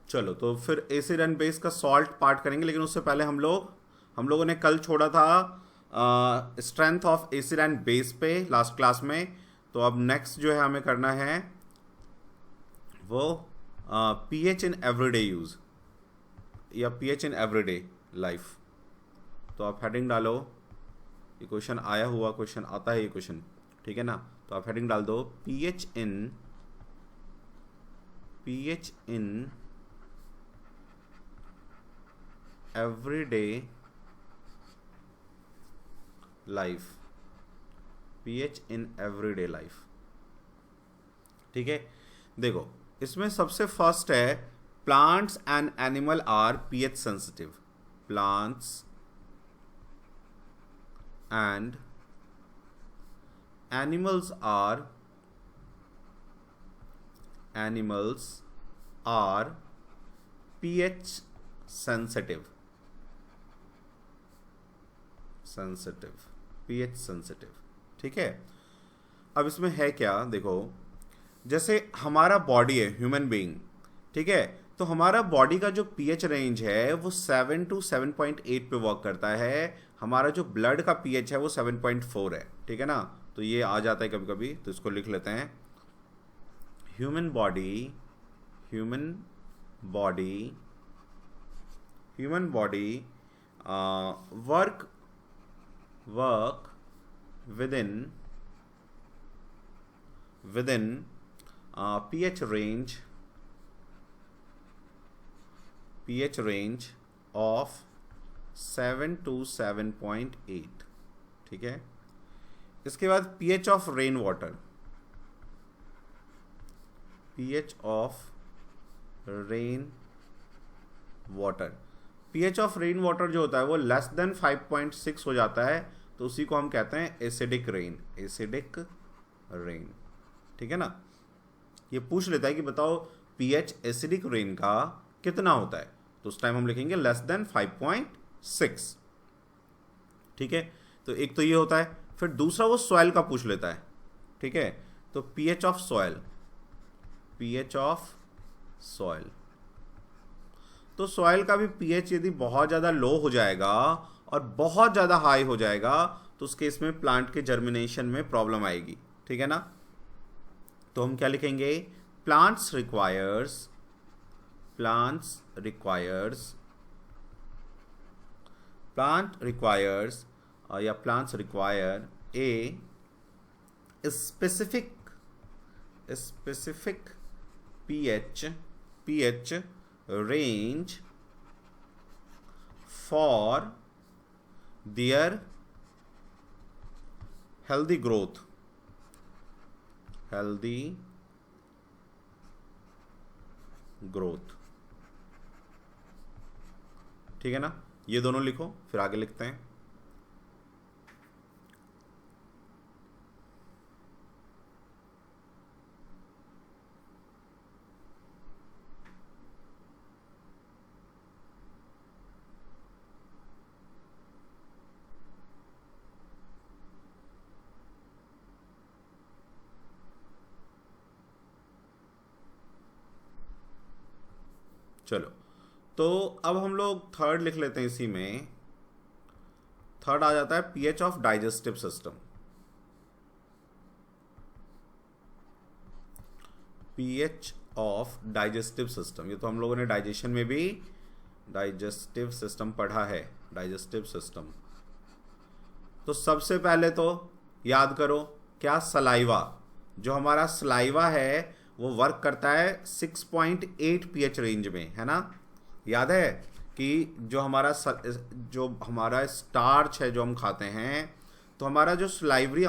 चलो तो फिर एसिड एंड बेस का सॉल्ट पार्ट करेंगे, लेकिन उससे पहले हम लोगों ने कल छोड़ा था strength of acid and base पे लास्ट क्लास में। तो अब नेक्स्ट जो है हमें करना है वो पीएच इन एवरीडे यूज या पीएच इन एवरीडे लाइफ। तो आप हेडिंग डालो, ये क्वेश्चन आया हुआ क्वेश्चन आता है ये क्वेश्चन, ठीक है ना। तो आप हेडिंग डाल दो P H in everyday life, P H in everyday life, ठीक है। देखो इसमें सबसे फर्स्ट है plants and animal are P H sensitive. Plants and animals are P H sensitive, P H sensitive, ठीक है। अब इसमें है क्या, देखो जैसे हमारा बॉडी है ह्यूमन बीइंग, ठीक है, तो हमारा बॉडी का जो पीएच रेंज है वो 7 to 7.8 पे वर्क करता है। हमारा जो ब्लड का पीएच है वो 7.4 है, ठीक है ना। तो ये आ जाता है कभी कभी, तो इसको लिख लेते हैं human body work within pH range of 7 to 7.8, ठीक है। इसके बाद pH of rain water, pH of rain water जो होता है वो लेस देन 5.6 हो जाता है, तो उसी को हम कहते हैं एसिडिक रेन, ठीक है ना। ये पूछ लेता है कि बताओ पीएच एसिडिक रेन का कितना होता है, तो उस टाइम हम लिखेंगे लेस देन 5.6, ठीक है। तो एक तो ये होता है, फिर दूसरा वो सॉइल का पूछ लेता है, ठीक है। तो पीएच ऑफ सॉइल, तो सॉइल का भी पीएच यदि बहुत ज़्यादा लो हो जाएगा और बहुत ज़्यादा हाई हो जाएगा तो उस केस में प्लांट के जर्मिनेशन में प्रॉब्लम आएगी, ठीक है ना। तो हम क्या लिखेंगे, प्लांट्स रिक्वायर्स या plants require a specific pH range for their healthy growth, ठीक है ना। ये दोनों लिखो, फिर आगे लिखते हैं। चलो तो अब हम लोग थर्ड लिख लेते हैं। इसी में थर्ड आ जाता है pH of digestive system. PH of digestive system, ये तो हम लोगों ने डाइजेशन में भी डाइजेस्टिव सिस्टम पढ़ा है। डाइजेस्टिव सिस्टम, तो सबसे पहले तो याद करो क्या, सलाइवा, जो हमारा सलाइवा है वो वर्क करता है 6.8 पीएच रेंज में, है ना। याद है कि जो हमारा स्टार्च है जो हम खाते हैं, तो हमारा जो सलाइवरी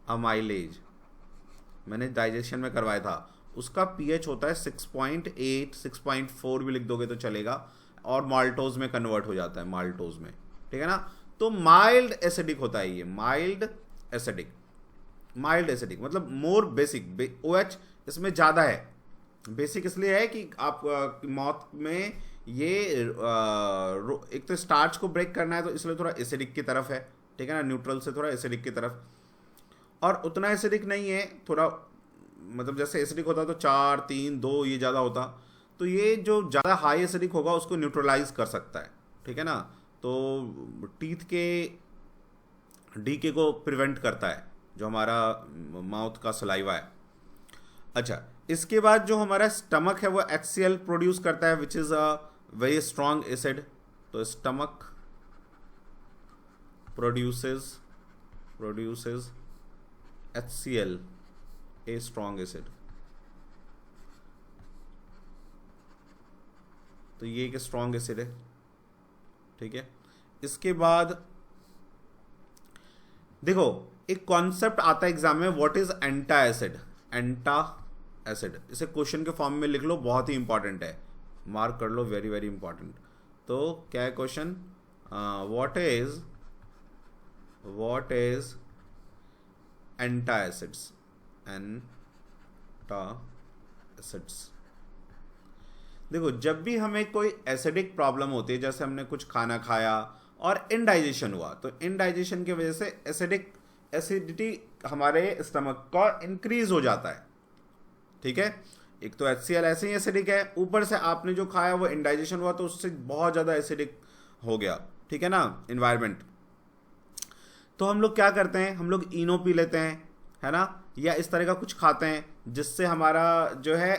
अमाइलेज मैंने डाइजेशन में करवाया था, उसका पीएच होता है 6.8, 6.4 भी लिख दोगे तो चलेगा, और माल्टोज में कन्वर्ट हो जाता है, माल्टोज में, ठीक है ना। तो माइल्ड एसिडिक होता है ये, माइल्ड एसिडिक मतलब मोर बेसिक, OH इसमें ज़्यादा है। बेसिक इसलिए है कि आप मौत में ये एक तो स्टार्च को ब्रेक करना है, तो इसलिए थोड़ा एसिडिक की तरफ है, ठीक है ना, न्यूट्रल से थोड़ा एसिडिक की तरफ, और उतना एसिडिक नहीं है, थोड़ा मतलब जैसे एसिडिक होता तो 4, 3, 2 ये ज़्यादा होता, तो ये जो ज़्यादा हाई एसिडिक होगा उसको न्यूट्रलाइज कर सकता है, ठीक है ना। तो टीथ के डीके को प्रिवेंट करता है, जो हमारा माउथ का सलाइवा है। अच्छा, इसके बाद जो हमारा स्टमक है वो HCl प्रोड्यूस करता है, which is a very strong acid. तो stomach produces HCl, a strong acid. तो ये एक स्ट्रॉन्ग एसिड है, ठीक है। इसके बाद देखो एक कॉन्सेप्ट आता है एग्जाम में, व्हाट इज एंटा एसिड। एंटा एसिड इसे क्वेश्चन के फॉर्म में लिख लो, बहुत ही इंपॉर्टेंट है, मार्क कर लो, वेरी वेरी इंपॉर्टेंट। तो क्या है question, what is antacids. Antacids, देखो जब भी हमें कोई एसिडिक प्रॉब्लम होती है, जैसे हमने कुछ खाना खाया और इनडाइजेशन हुआ, तो इनडाइजेशन की वजह से एसिडिटी हमारे स्टमक का इंक्रीज हो जाता है, ठीक है। एक तो HCl ऐसे ही एसिडिक है, ऊपर से आपने जो खाया वो इनडाइजेशन हुआ तो उससे बहुत ज़्यादा एसिडिक हो गया, ठीक है ना, इन्वायरमेंट। तो हम लोग क्या करते हैं, हम लोग इनो पी लेते हैं, है ना, या इस तरह का कुछ खाते हैं जिससे हमारा जो है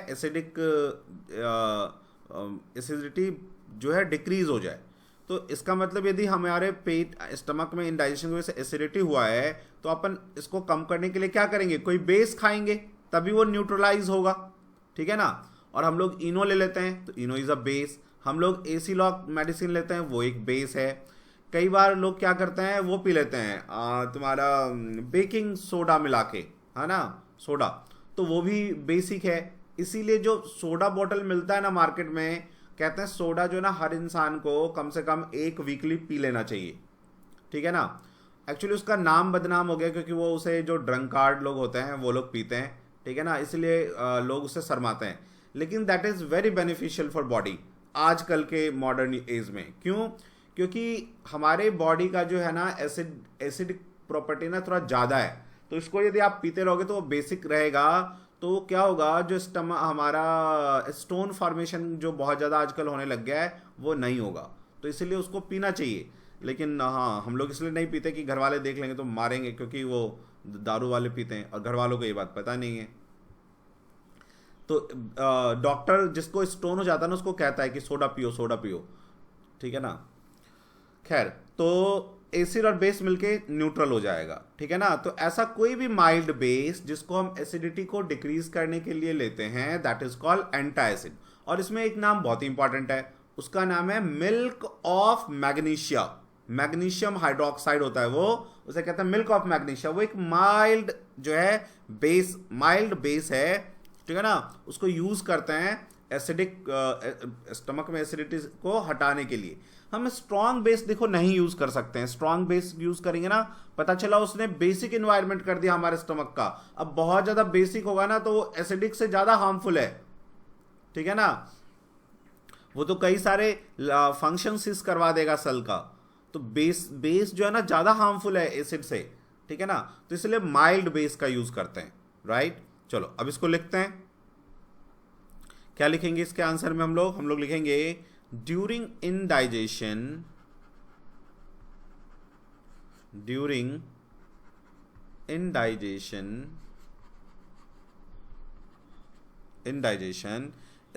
एसिडिटी जो है डिक्रीज हो जाए। तो इसका मतलब यदि हमारे पेट स्टमक में इनडाइजेशन की वजह से एसिडिटी हुआ है, तो अपन इसको कम करने के लिए क्या करेंगे, कोई बेस खाएंगे, तभी वो न्यूट्रलाइज होगा, ठीक है ना। और हम लोग इनो ले लेते हैं, तो इनो इज़ अ बेस। हम लोग एसीलॉक मेडिसिन लेते हैं, वो एक बेस है। कई बार लोग क्या करते हैं, वो पी लेते हैं तुम्हारा बेकिंग सोडा मिला के, है ना, सोडा, तो वो भी बेसिक है। इसीलिए जो सोडा बॉटल मिलता है ना मार्केट में, कहते हैं सोडा जो ना हर इंसान को कम से कम 1 वीकली पी लेना चाहिए, ठीक है ना। एक्चुअली उसका नाम बदनाम हो गया क्योंकि वो उसे जो ड्रंकार्ड लोग होते हैं वो लोग पीते हैं, ठीक है ना, इसलिए लोग उससे शर्माते हैं। लेकिन that is very beneficial for body आजकल के मॉडर्न एज में। क्यों? क्योंकि हमारे बॉडी का जो है ना एसिड प्रॉपर्टी ना थोड़ा ज़्यादा है, तो इसको यदि आप पीते रहोगे तो वो बेसिक रहेगा। तो क्या होगा, जो हमारा स्टोन फॉर्मेशन जो बहुत ज़्यादा आजकल होने लग गया है वो नहीं होगा, तो इसलिए उसको पीना चाहिए। लेकिन हाँ, हम लोग इसलिए नहीं पीते कि घर वाले देख लेंगे तो मारेंगे, क्योंकि वो दारू वाले पीते हैं और घर वालों को ये बात पता नहीं है। तो डॉक्टर जिसको स्टोन हो जाता है ना उसको कहता है कि सोडा पियो, सोडा पियो, ठीक है ना। खैर, तो एसिड और बेस मिलके न्यूट्रल हो जाएगा, ठीक है ना। तो ऐसा कोई भी माइल्ड बेस जिसको हम एसिडिटी को डिक्रीज करने के लिए लेते हैं, दैट इज कॉल्ड एंटा एसिड। और इसमें एक नाम बहुत ही इंपॉर्टेंट है, उसका नाम है milk of magnesia. Magnesium hydroxide होता है वो, उसे कहते हैं मिल्क ऑफ मैग्नीशिया। वो एक माइल्ड जो है बेस, माइल्ड बेस है, ठीक है ना। उसको यूज करते हैं एसिडिक स्टमक में एसिडिटी को हटाने के लिए। हम स्ट्रॉन्ग बेस देखो नहीं यूज कर सकते हैं, स्ट्रॉन्ग बेस यूज करेंगे ना, पता चला उसने बेसिक इन्वायरमेंट कर दिया हमारे स्टमक का। अब बहुत ज्यादा बेसिक होगा ना तो वो एसिडिक से ज्यादा हार्मफुल है, ठीक है ना। वो तो कई सारे फंक्शन सीज करवा देगा सेल का। तो बेस जो है ना ज्यादा हार्मफुल है एसिड से, ठीक है ना। तो इसलिए माइल्ड बेस का यूज करते हैं, राइट। चलो अब इसको लिखते हैं, क्या लिखेंगे इसके आंसर में हम लोग लिखेंगे during indigestion,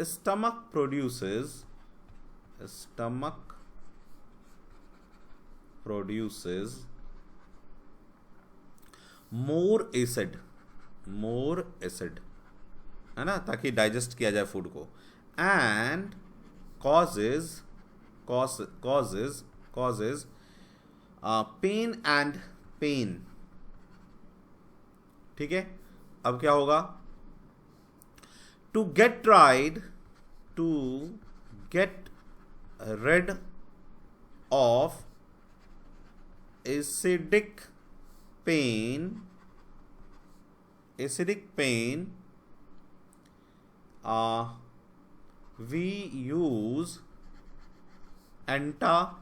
stomach produces more acid, है ना, ताकि डाइजेस्ट किया जाए फूड को, एंड causes pain, ठीक है। अब क्या होगा, to get rid of acidic pain, we use antacids.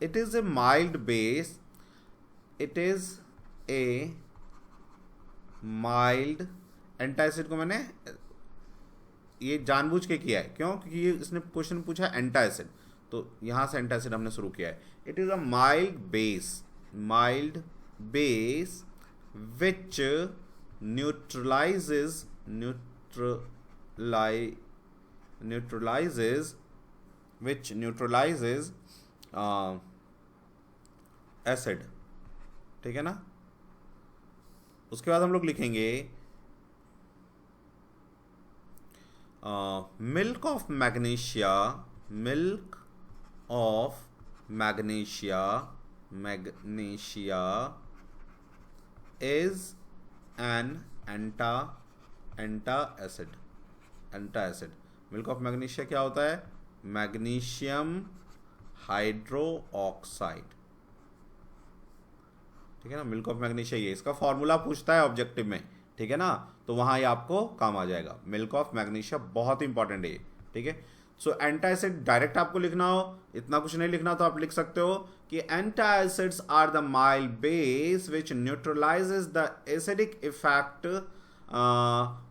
It is a mild base it is a mild, antacid को मैंने ये जानबूझ के किया है, क्यों? क्योंकि ये इसने क्वेश्चन पूछा एंटासिड, तो यहां से एंटासिड हमने शुरू किया है। It is a mild base which न्यूट्रलाइजेज acid, ठीक है ना। उसके बाद हम लोग लिखेंगे milk of magnesia is an antacid. Milk of magnesia क्या होता है? मैग्नीशियम हाइड्रो ऑक्साइड, ठीक है ना। मिल्क ऑफ मैग्नीशिया ये इसका फॉर्मूला पूछता है ऑब्जेक्टिव में, ठीक है ना, तो वहां ये आपको काम आ जाएगा। मिल्क ऑफ मैग्नीशिया बहुत इंपॉर्टेंट है ये, ठीक है। सो एंटासिड डायरेक्ट आपको लिखना हो, इतना कुछ नहीं लिखना, तो आप लिख सकते हो कि antacids are the mild base which neutralises the acidic effect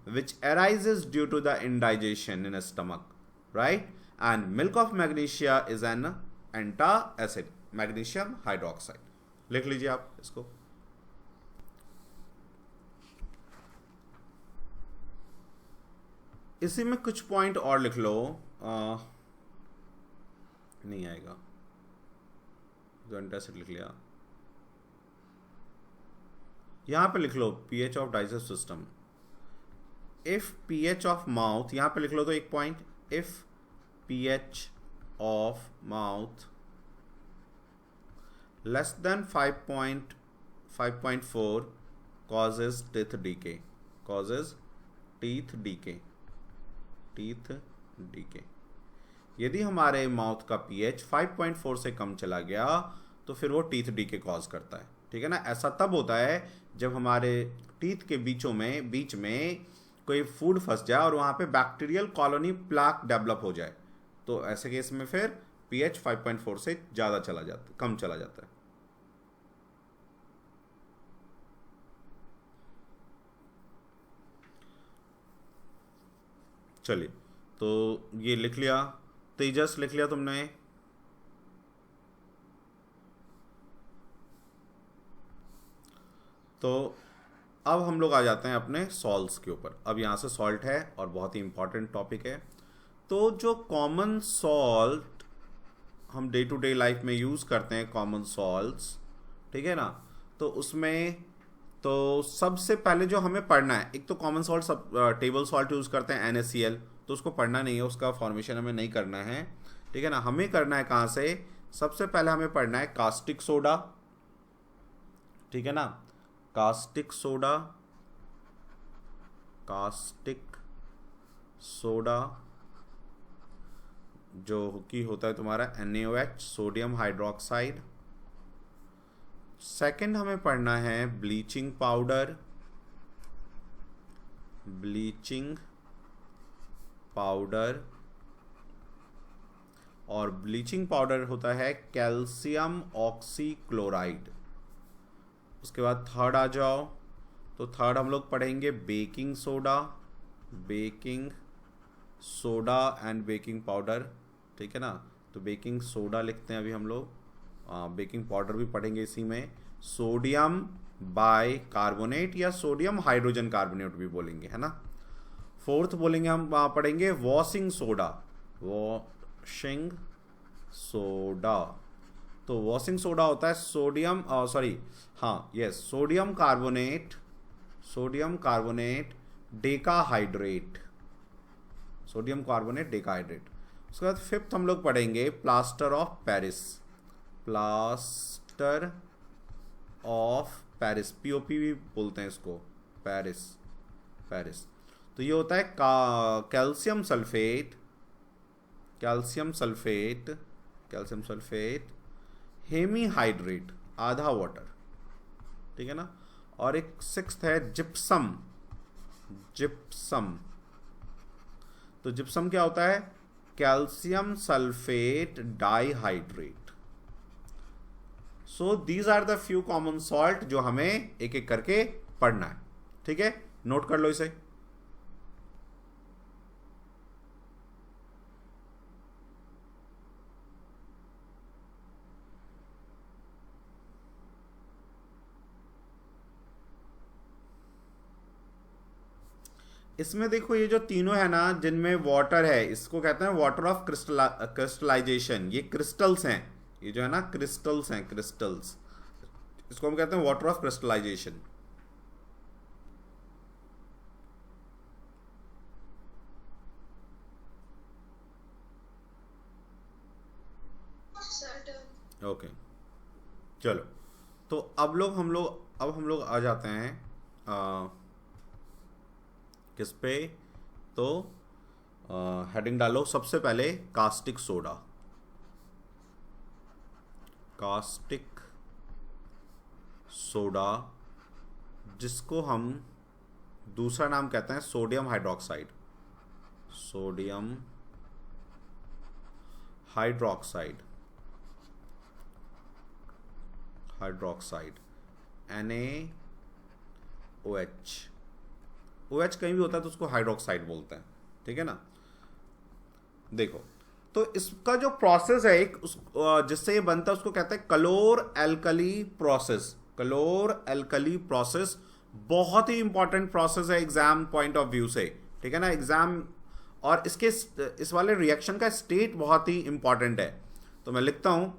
which arises due to the indigestion in a stomach, right? And milk of magnesia is an antacid, magnesium hydroxide. लिख लीजिए आप इसको। इसी में कुछ पॉइंट और लिख लो, नहीं आएगा, जो एंटासिड लिख लिया। यहां पे लिख लो pH of digestive system. If pH of mouth, यहां पे लिख लो तो एक point, if pH of mouth less than 5.4 causes teeth decay। यदि हमारे माउथ का pH 5.4 से कम चला गया तो फिर वो टीथ डीके कॉज करता है, ठीक है ना। ऐसा तब होता है जब हमारे टीथ के बीच में कोई फूड फंस जाए और वहां पे बैक्टीरियल कॉलोनी प्लाक डेवलप हो जाए, तो ऐसे केस में फिर pH 5.4 से कम चला जाता है। चलिए, तो ये लिख लिया, तेजस लिख लिया तुमने। तो अब हम लोग आ जाते हैं अपने सॉल्ट्स के ऊपर। अब यहाँ से सॉल्ट है और बहुत ही इंपॉर्टेंट टॉपिक है। तो जो कॉमन सॉल्ट हम डे टू डे लाइफ में यूज़ करते हैं, कॉमन सॉल्ट्स, ठीक है ना, तो उसमें तो सबसे पहले जो हमें पढ़ना है, एक तो कॉमन सॉल्ट सब टेबल सॉल्ट यूज़ करते हैं NaCl, तो उसको पढ़ना नहीं है, उसका फॉर्मेशन हमें नहीं करना है, ठीक है ना। हमें करना है कहाँ से? सबसे पहले हमें पढ़ना है कास्टिक सोडा, ठीक है ना। कास्टिक सोडा जो कि होता है तुम्हारा NaOH, सोडियम हाइड्रोक्साइड। सेकंड हमें पढ़ना है ब्लीचिंग पाउडर, और ब्लीचिंग पाउडर होता है कैल्शियम ऑक्सीक्लोराइड। उसके बाद थर्ड आ जाओ, तो थर्ड हम लोग पढ़ेंगे baking soda and baking powder, ठीक है ना। तो बेकिंग सोडा लिखते हैं अभी हम लोग, बेकिंग पाउडर भी पढ़ेंगे इसी में। सोडियम बाई कार्बोनेट या सोडियम हाइड्रोजन कार्बोनेट भी बोलेंगे, है ना। फोर्थ बोलेंगे हम पढ़ेंगे वॉशिंग सोडा। तो वॉशिंग सोडा होता है सोडियम कार्बोनेट डेकाहाइड्रेट। उसके बाद फिफ्थ हम लोग पढ़ेंगे प्लास्टर ऑफ पेरिस, POP भी बोलते हैं इसको, पेरिस। तो ये होता है कैल्शियम सल्फेट हेमीहाइड्रेट, आधा वाटर, ठीक है ना। और एक सिक्स्थ है जिप्सम। तो जिप्सम क्या होता है? Calcium sulphate dihydrate. So these are the few common salt जो हमें एक एक करके पढ़ना है। ठीक है, नोट कर लो इसे। इसमें देखो ये जो तीनों है ना, जिनमें वाटर है, इसको कहते हैं वाटर ऑफ क्रिस्टलाइजेशन। ये क्रिस्टल्स हैं, ये जो है ना क्रिस्टल्स हैं, क्रिस्टल्स, इसको हम कहते हैं वाटर ऑफ क्रिस्टलाइजेशन। ओके चलो, तो अब हम लोग आ जाते हैं किस पे, तो हेडिंग डालो सबसे पहले कास्टिक सोडा। कास्टिक सोडा, जिसको हम दूसरा नाम कहते हैं sodium hydroxide. Sodium hydroxide, hydroxide NaOH। OH कहीं भी होता है तो उसको हाइड्रोक्साइड बोलते हैं। ठीक है ना। देखो, तो इसका जो प्रोसेस है एक जिससे ये बनता है उसको कहते हैं क्लोर एल्कली प्रोसेस। क्लोर एल्कली प्रोसेस बहुत ही इंपॉर्टेंट प्रोसेस है एग्जाम पॉइंट ऑफ व्यू से। ठीक है ना, एग्जाम, और इसके इस वाले रिएक्शन का स्टेट बहुत ही इंपॉर्टेंट है। तो मैं लिखता हूं,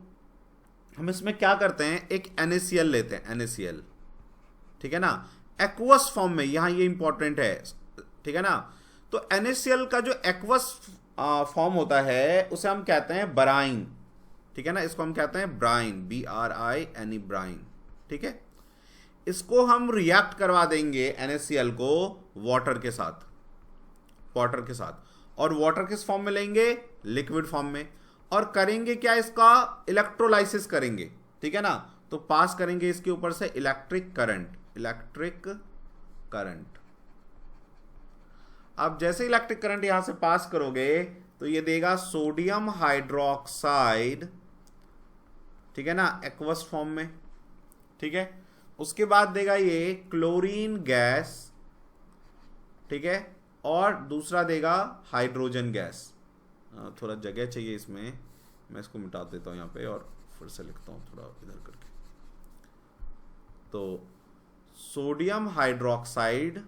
हम इसमें क्या करते हैं, एक NaCl लेते हैं, NaCl। ठीक है ना, एक्वस फॉर्म में, यहां ये इंपॉर्टेंट है। ठीक है ना, तो NaCl का जो एक्वस फॉर्म होता है उसे हम कहते हैं ब्राइन। ठीक है ना, इसको हम कहते हैं ब्राइन, BRINE, ब्राइन। ठीक है, इसको हम रिएक्ट करवा देंगे NaCl को वाटर के साथ, वाटर के साथ। और वाटर किस फॉर्म में लेंगे, लिक्विड फॉर्म में। और करेंगे क्या, इसका इलेक्ट्रोलाइसिस करेंगे। ठीक है ना, तो पास करेंगे इसके ऊपर से इलेक्ट्रिक करंट, इलेक्ट्रिक करंट। अब जैसे इलेक्ट्रिक करंट यहां से पास करोगे तो ये देगा सोडियम हाइड्रोक्साइड। ठीक है ना, एक्वस फॉर्म में। ठीक है, उसके बाद देगा ये क्लोरीन गैस। ठीक है, और दूसरा देगा हाइड्रोजन गैस। थोड़ा जगह चाहिए इसमें, मैं इसको मिटा देता हूं यहां पे और फिर से लिखता हूं थोड़ा इधर करके। तो सोडियम हाइड्रोक्साइड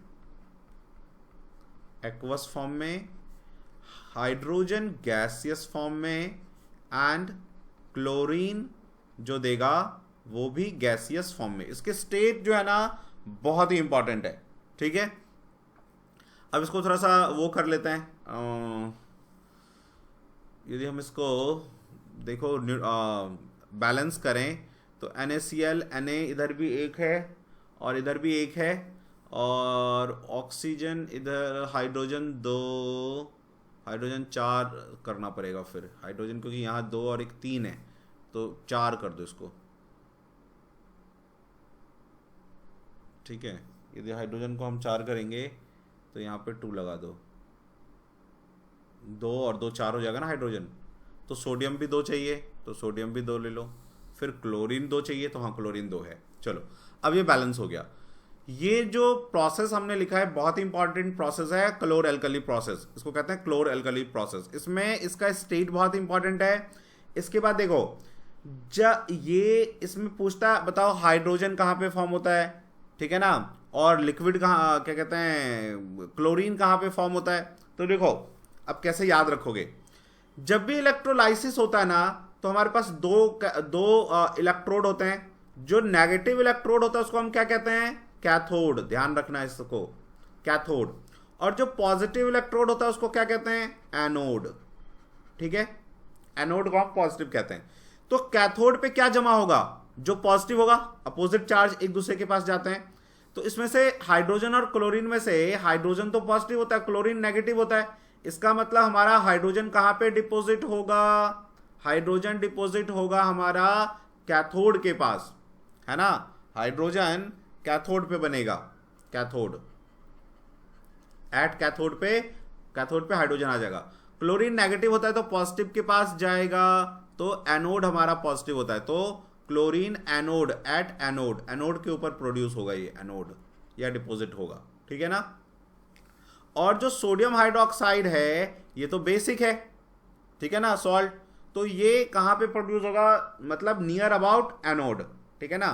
एक्वस फॉर्म में, हाइड्रोजन गैसियस फॉर्म में, एंड क्लोरीन जो देगा वो भी गैसियस फॉर्म में। इसके स्टेट जो है ना बहुत ही इंपॉर्टेंट है। ठीक है, अब इसको थोड़ा सा वो कर लेते हैं। यदि हम इसको देखो बैलेंस करें तो NaCl, Na इधर भी एक है और इधर भी एक है, और ऑक्सीजन इधर, हाइड्रोजन 2, हाइड्रोजन 4 करना पड़ेगा फिर हाइड्रोजन, क्योंकि यहाँ 2 और एक 3 है, तो 4 कर दो इसको। ठीक है, यदि हाइड्रोजन को हम 4 करेंगे तो यहाँ पे 2 लगा दो, 2 और 2 4 हो जाएगा ना हाइड्रोजन। तो सोडियम भी 2 चाहिए तो सोडियम भी 2 ले लो, फिर क्लोरीन 2 चाहिए तो हाँ क्लोरीन 2 है। चलो, अब ये बैलेंस हो गया। ये जो प्रोसेस हमने लिखा है बहुत ही इंपॉर्टेंट प्रोसेस है, क्लोर एल्कली प्रोसेस। इसको कहते हैं क्लोर एल्कली प्रोसेस। इसमें इसका स्टेट बहुत इंपॉर्टेंट है। इसके बाद देखो, ये इसमें पूछता है बताओ हाइड्रोजन कहाँ पे फॉर्म होता है। ठीक है ना, और लिक्विड कहाँ, क्या कहते हैं, क्लोरीन कहाँ पे फॉर्म होता है। तो देखो अब कैसे याद रखोगे, जब भी इलेक्ट्रोलाइसिस होता है ना तो हमारे पास दो इलेक्ट्रोड होते हैं। जो नेगेटिव इलेक्ट्रोड होता है उसको हम क्या कहते हैं, कैथोड। ध्यान रखना है इसको, कैथोड। और जो पॉजिटिव इलेक्ट्रोड होता है उसको क्या कहते हैं, एनोड। ठीक है, एनोड को हम पॉजिटिव कहते हैं। तो कैथोड पे क्या जमा होगा, जो पॉजिटिव होगा, अपोजिट चार्ज एक दूसरे के पास जाते हैं। तो इसमें से हाइड्रोजन और क्लोरीन में से हाइड्रोजन तो पॉजिटिव होता है, क्लोरीन नेगेटिव होता है। इसका मतलब हमारा हाइड्रोजन कहां पे डिपॉजिट होगा, हाइड्रोजन डिपॉजिट होगा हमारा कैथोड के पास, है ना। हाइड्रोजन कैथोड पे बनेगा, कैथोड, एट कैथोड पे हाइड्रोजन आ जाएगा। क्लोरीन नेगेटिव होता है तो पॉजिटिव के पास जाएगा, तो एनोड हमारा पॉजिटिव होता है, तो chlorine anode at anode, anode के ऊपर प्रोड्यूस होगा ये एनोड या डिपॉजिट होगा, ठीक है ना। और जो सोडियम हाइड्रोक्साइड है ये तो बेसिक है, ठीक है ना, सॉल्ट, तो ये कहां पे प्रोड्यूस होगा, मतलब नियर अबाउट एनोड, ठीक है ना।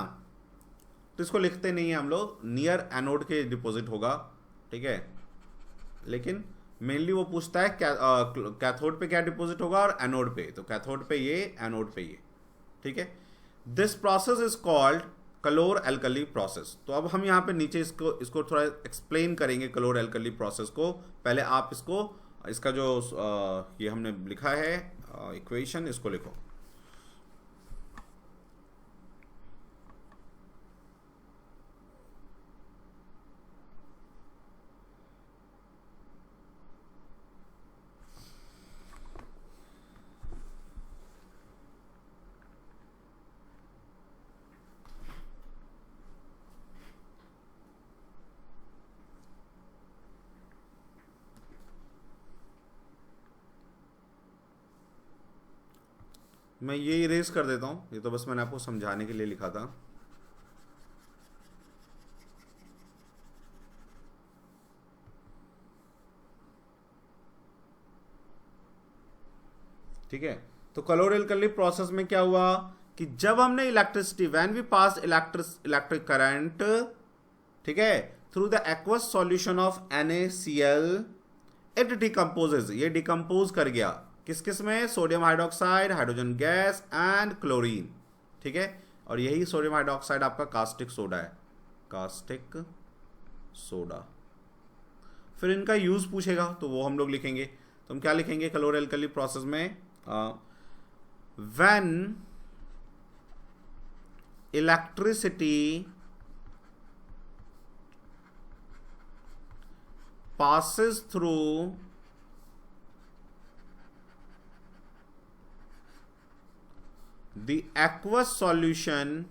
तो इसको लिखते नहीं है हम लोग, नियर एनोड के डिपॉजिट होगा, ठीक है। लेकिन मेनली वो पूछता है कैथोड पे क्या डिपॉजिट होगा और एनोड पे, तो कैथोड पे ये, एनोड पे ये, ठीक है। This process is called chlor alkali process. तो अब हम यहाँ पे नीचे इसको थोड़ा एक्सप्लेन करेंगे कलोर एल्कली प्रोसेस को। पहले आप इसका जो ये हमने लिखा है इक्वेशन, इसको लिखो। मैं ये इरेज कर देता हूँ, ये तो बस मैंने आपको समझाने के लिए लिखा था। ठीक है, तो कलोर एल्कली प्रोसेस में क्या हुआ कि जब हमने electricity, when we pass electric current, ठीक है, through the aqueous solution of NaCl, it decomposes, ये डिकम्पोज कर गया किस किस में, sodium hydroxide, hydrogen gas and chlorine, ठीक है। और यही सोडियम हाइड्रोक्साइड आपका कास्टिक सोडा है, कास्टिक सोडा। फिर इनका यूज पूछेगा तो वो हम लोग लिखेंगे, तो हम क्या लिखेंगे कलोर एल्कली प्रोसेस में, when electricity passes through the aqueous solution,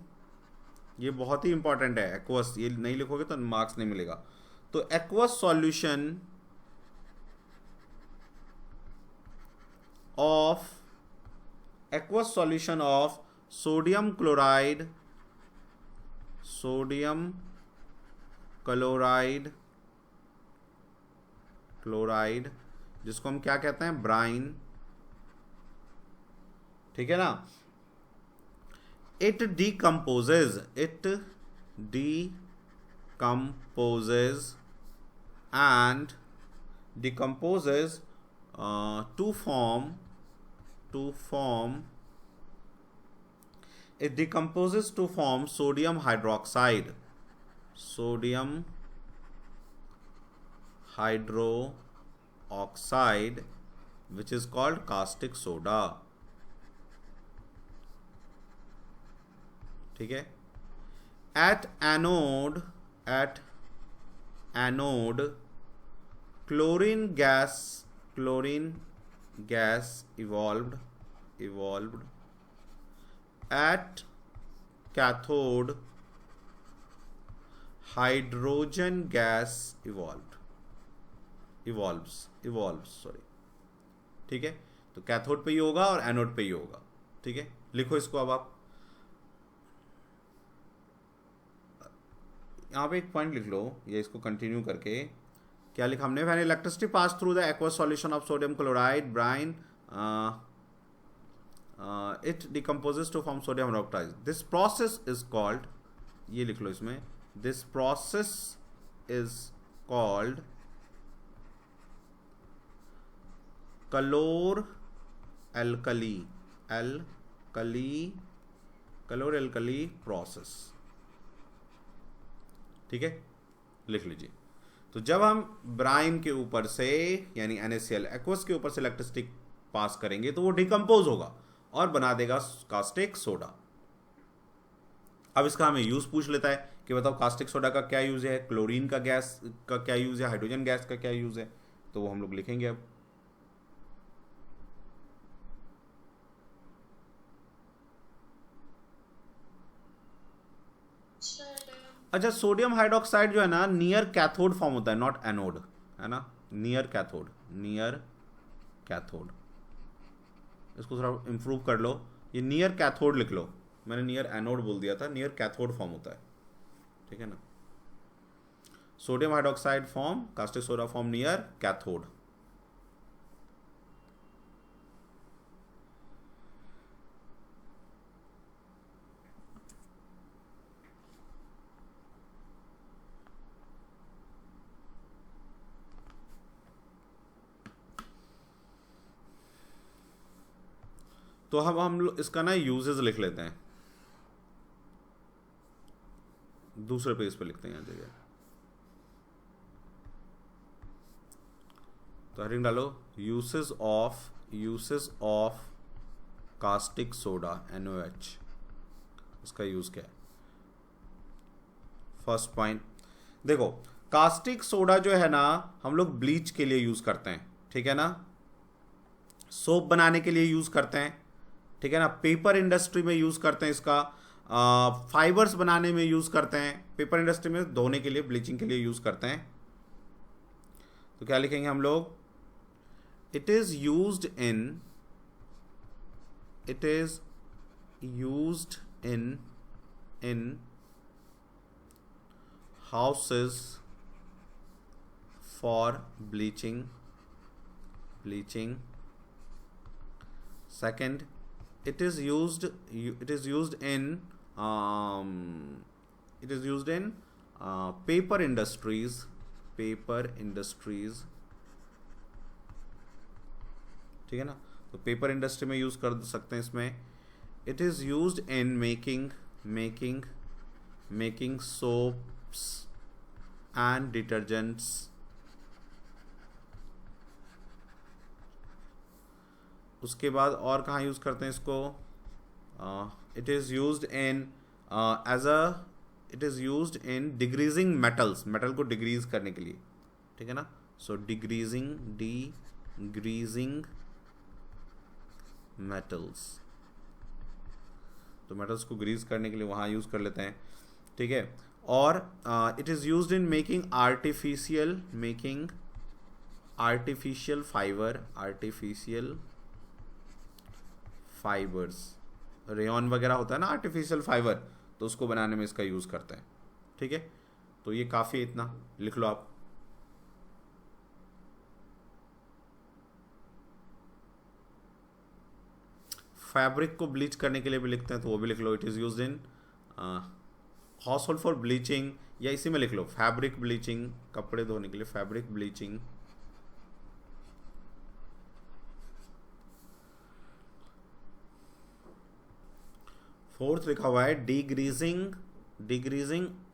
ये बहुत ही इंपॉर्टेंट है एक्वस, ये नहीं लिखोगे तो मार्क्स नहीं मिलेगा। तो aqueous solution of sodium chloride, chloride, जिसको हम क्या कहते हैं, ब्राइन, ठीक है ना। It decomposes and decomposes to form sodium hydroxide, which is called caustic soda, ठीक है। at anode chlorine gas evolved, at cathode hydrogen gas evolves, sorry, ठीक है। तो कैथोड पे ही होगा और एनोड पे ही होगा, ठीक है। लिखो इसको, अब आप यहाँ पे एक पॉइंट लिख लो, ये इसको कंटिन्यू करके क्या लिखा हमने, when electricity pass through the aqueous solution of sodium chloride, brine, it decomposes to form sodium hydroxide, this process is called, ये लिख लो इसमें, this process is called chlor alkali process, ठीक है, लिख लीजिए। तो जब हम ब्राइन के ऊपर से यानी NaCl एक्वस के ऊपर से इलेक्ट्रिसिटी पास करेंगे तो वो डिकम्पोज होगा और बना देगा कास्टिक सोडा। अब इसका हमें यूज पूछ लेता है कि बताओ कास्टिक सोडा का क्या यूज है, क्लोरीन का गैस का क्या यूज है, हाइड्रोजन गैस का क्या यूज है, तो वो हम लोग लिखेंगे अब। अच्छा, सोडियम हाइड्रोक्साइड जो है ना, नियर कैथोड फॉर्म होता है, नॉट एनोड, है ना, नियर कैथोड, इसको थोड़ा इंप्रूव कर लो, ये नियर कैथोड लिख लो, मैंने नियर एनोड बोल दिया था, नियर कैथोड फॉर्म होता है, ठीक है ना। Sodium hydroxide form, caustic soda form near cathode. तो हम लोग इसका ना यूजेस लिख लेते हैं, दूसरे पेज पे लिखते हैं यहाँ जगह। तो हेडिंग डालो uses of caustic soda NaOH, उसका यूज क्या है। फर्स्ट पॉइंट देखो, कास्टिक सोडा जो है ना हम लोग ब्लीच के लिए यूज करते हैं, ठीक है ना, सोप बनाने के लिए यूज करते हैं, ठीक है ना, पेपर इंडस्ट्री में यूज करते हैं इसका, फाइबर्स बनाने में यूज करते हैं, पेपर इंडस्ट्री में धोने के लिए, ब्लीचिंग के लिए यूज करते हैं। तो क्या लिखेंगे हम लोग, it is used in houses for bleaching. Second, it is used in paper industries, ठीक है ना। तो पेपर इंडस्ट्री में यूज कर सकते हैं इसमें। It is used in making soaps and detergents. उसके बाद और कहाँ यूज़ करते हैं इसको, it is used in degreasing metals, metal को डिग्रीज करने के लिए, ठीक है ना। सो डिग्रीजिंग मेटल्स, तो मेटल्स को ग्रीज करने के लिए वहाँ यूज़ कर लेते हैं, ठीक है। और it is used in making artificial fibres, rayon वगैरह होता है ना आर्टिफिशियल फाइबर, तो उसको बनाने में इसका यूज़ करते हैं, ठीक है। तो ये काफ़ी, इतना लिख लो आप। फैब्रिक को ब्लीच करने के लिए भी लिखते हैं, तो वो भी लिख लो, it is used in household for bleaching, या इसी में लिख लो फैब्रिक ब्लीचिंग, कपड़े धोने के लिए फैब्रिक ब्लीचिंग। फोर्थ लिखा हुआ है डिग्रीजिंग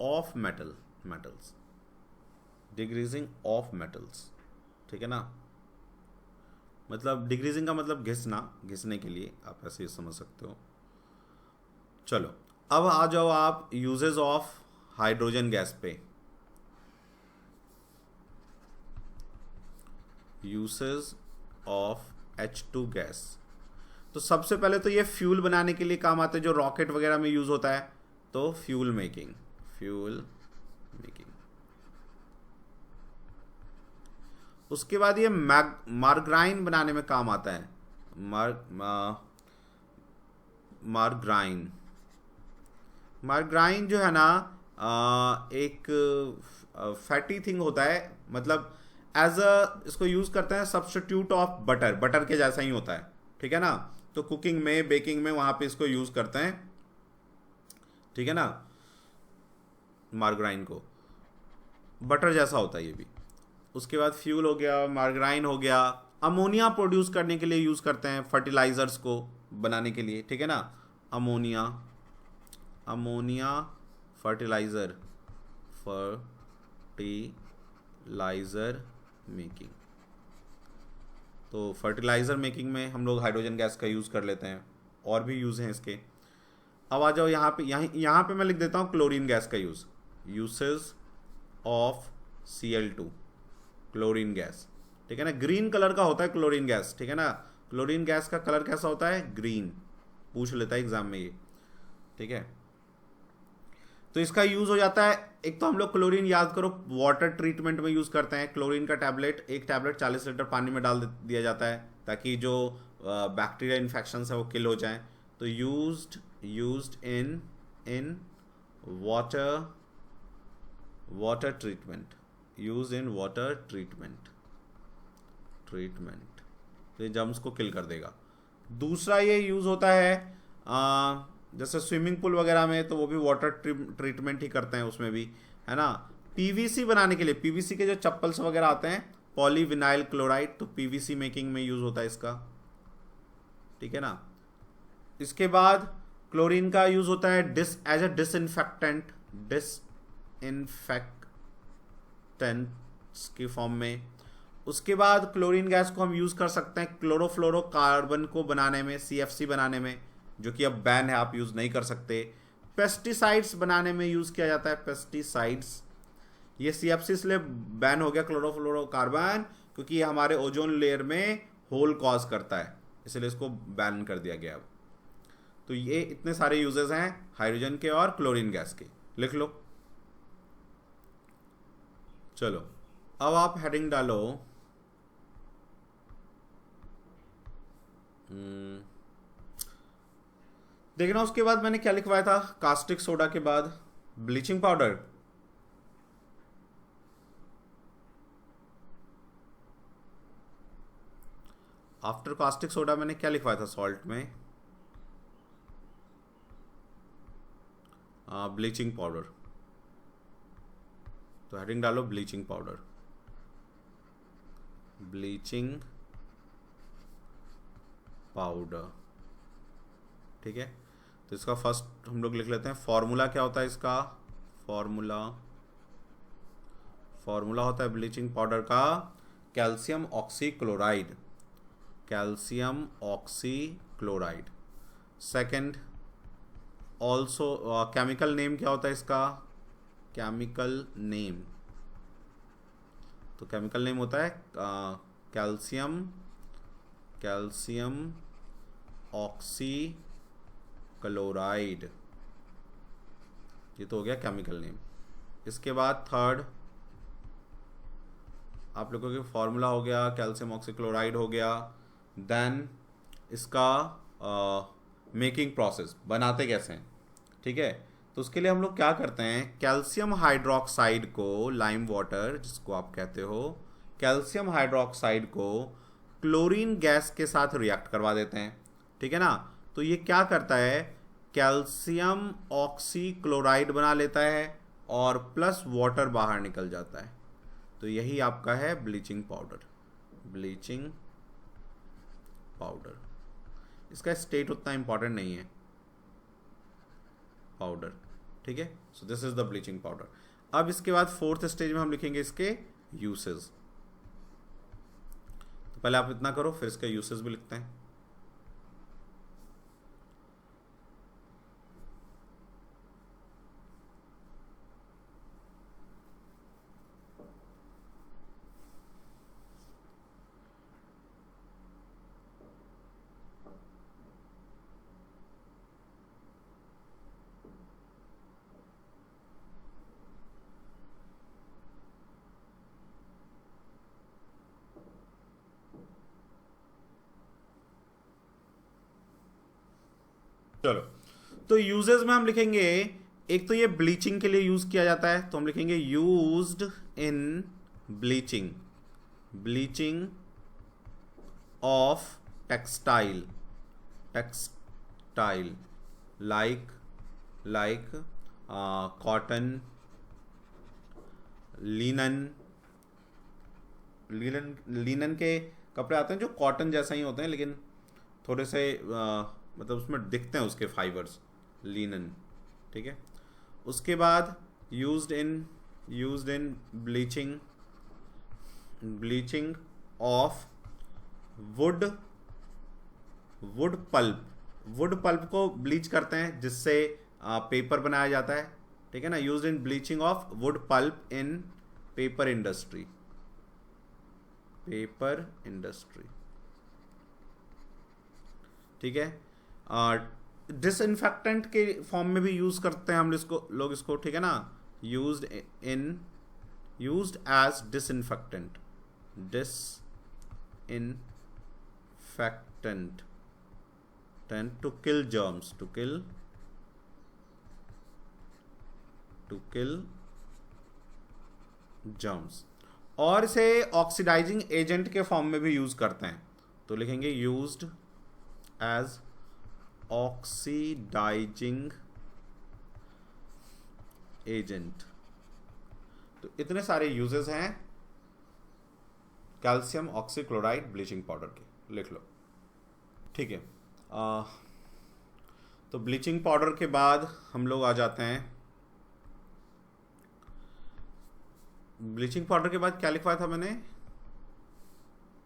ऑफ मेटल्स, डिग्रीजिंग ऑफ मेटल्स, ठीक है ना। मतलब डिग्रीजिंग का मतलब घिसने के लिए, आप ऐसे समझ सकते हो। चलो अब आ जाओ आप यूजेस ऑफ हाइड्रोजन गैस पे। यूसेस ऑफ H2 गैस, तो सबसे पहले तो ये फ्यूल बनाने के लिए काम आता है, जो रॉकेट वगैरह में यूज होता है, तो फ्यूल मेकिंग। उसके बाद ये मार्गराइन बनाने में काम आता है, मार्गराइन जो है ना एक फैटी थिंग होता है, मतलब इसको यूज करते हैं सब्स्टिट्यूट ऑफ बटर के जैसा ही होता है, ठीक है ना। तो कुकिंग में, बेकिंग में, वहां पे इसको यूज करते हैं, ठीक है ना। मार्गराइन को बटर जैसा होता है ये भी। उसके बाद फ्यूल हो गया, मार्गराइन हो गया, अमोनिया प्रोड्यूस करने के लिए यूज करते हैं, फर्टिलाइजर्स को बनाने के लिए, ठीक है ना। अमोनिया फर्टिलाइजर मेकिंग, तो फर्टिलाइजर मेकिंग में हम लोग हाइड्रोजन गैस का यूज कर लेते हैं, और भी यूज हैं इसके। अब आ जाओ यहाँ पे मैं लिख देता हूँ क्लोरीन गैस का uses of Cl2, chlorine gas, ठीक है ना। ग्रीन कलर का होता है क्लोरीन गैस, ठीक है ना। क्लोरीन गैस का कलर कैसा होता है, ग्रीन, पूछ लेता है एग्जाम में ये, ठीक है। तो इसका यूज हो जाता है, एक तो हम लोग क्लोरीन, याद करो, वाटर ट्रीटमेंट में यूज करते हैं। क्लोरीन का एक टैबलेट 40 लीटर पानी में डाल दिया जाता है, ताकि जो बैक्टीरिया इन्फेक्शन है वो किल हो जाए। तो used in water treatment, use in water treatment, तो ये जर्म्स को किल कर देगा। दूसरा ये यूज़ होता है जैसे स्विमिंग पूल वगैरह में, तो वो भी वाटर ट्रीटमेंट ही करते हैं उसमें भी, है ना। पीवीसी बनाने के लिए, पीवीसी के जो चप्पल्स वगैरह आते हैं, पॉलीविनाइल क्लोराइड, तो पीवीसी मेकिंग में यूज़ होता है इसका, ठीक है ना। इसके बाद क्लोरीन का यूज़ होता है एज अ डिसइंफेक्टेंट की फॉर्म में। उसके बाद क्लोरीन गैस को हम यूज़ कर सकते हैं क्लोरोफ्लोरोकार्बन को बनाने में, CFC बनाने में, जो कि अब बैन है, आप यूज़ नहीं कर सकते। पेस्टिसाइड्स बनाने में यूज़ किया जाता है, पेस्टिसाइड्स। ये CFC इसलिए बैन हो गया क्लोरोफ्लोरोकार्बन, क्योंकि ये हमारे ओजोन लेयर में होल कॉज करता है, इसलिए इसको बैन कर दिया गया अब। तो ये इतने सारे यूजेस हैं हाइड्रोजन के और क्लोरीन गैस के, लिख लो। चलो अब आप हेडिंग डालो देखना। उसके बाद मैंने क्या लिखवाया था, कास्टिक सोडा के बाद bleaching powder. After caustic soda मैंने क्या लिखवाया था सॉल्ट में, ब्लीचिंग पाउडर। तो हेडिंग डालो ब्लीचिंग पाउडर, ब्लीचिंग पाउडर, ठीक है। तो इसका फर्स्ट हम लोग लिख लेते हैं, फॉर्मूला क्या होता है इसका, फॉर्मूला होता है ब्लीचिंग पाउडर का calcium oxychloride, calcium oxychloride. Second also chemical name क्या होता है इसका, केमिकल नेम, तो केमिकल नेम होता है कैल्शियम ऑक्सीक्लोराइड, ये तो हो गया केमिकल नेम। इसके बाद थर्ड आप लोगों के फॉर्मूला हो गया, कैल्शियम ऑक्सीक्लोराइड हो गया। देन इसका मेकिंग प्रोसेस, बनाते कैसे हैं, ठीक है। तो उसके लिए हम लोग क्या करते हैं, कैल्शियम हाइड्रोक्साइड को, लाइम वाटर जिसको आप कहते हो, कैल्शियम हाइड्रोक्साइड को क्लोरीन गैस के साथ रिएक्ट करवा देते हैं, ठीक है ना। तो ये क्या करता है, कैल्शियम ऑक्सीक्लोराइड बना लेता है और प्लस वाटर बाहर निकल जाता है। तो यही आपका है ब्लीचिंग पाउडर, ब्लीचिंग पाउडर। इसका स्टेट उतना इंपॉर्टेंट नहीं है, पाउडर, ठीक है। So this is the bleaching powder. अब इसके बाद फोर्थ स्टेज में हम लिखेंगे इसके यूसेस। तो पहले आप इतना करो, फिर इसके यूसेस भी लिखते हैं। चलो, तो यूजेस में हम लिखेंगे, एक तो ये ब्लीचिंग के लिए यूज किया जाता है, तो हम लिखेंगे used in bleaching, bleaching of textile, like cotton, linen के कपड़े आते हैं जो कॉटन जैसा ही होते हैं, लेकिन थोड़े से मतलब उसमें दिखते हैं उसके फाइबर्स, लीनन, ठीक है। उसके बाद used in bleaching of wood pulp को ब्लीच करते हैं जिससे पेपर बनाया जाता है, ठीक है ना। Used in bleaching of wood pulp in paper industry, ठीक है। डिसइंफेक्टेंट के फॉर्म में भी यूज करते हैं हम लोग इसको, ठीक है ना। Used as disinfectant, 10 to kill germs, to kill germs. और इसे ऑक्सीडाइजिंग एजेंट के फॉर्म में भी यूज करते हैं, तो लिखेंगे यूज्ड एज ऑक्सीडाइजिंग एजेंट। तो इतने सारे यूजेस हैं कैल्शियम ऑक्सीक्लोराइड ब्लीचिंग पाउडर के, लिख लो। ठीक है, तो ब्लीचिंग पाउडर के बाद हम लोग आ जाते हैं, ब्लीचिंग पाउडर के बाद क्या लिखवाया था मैंने?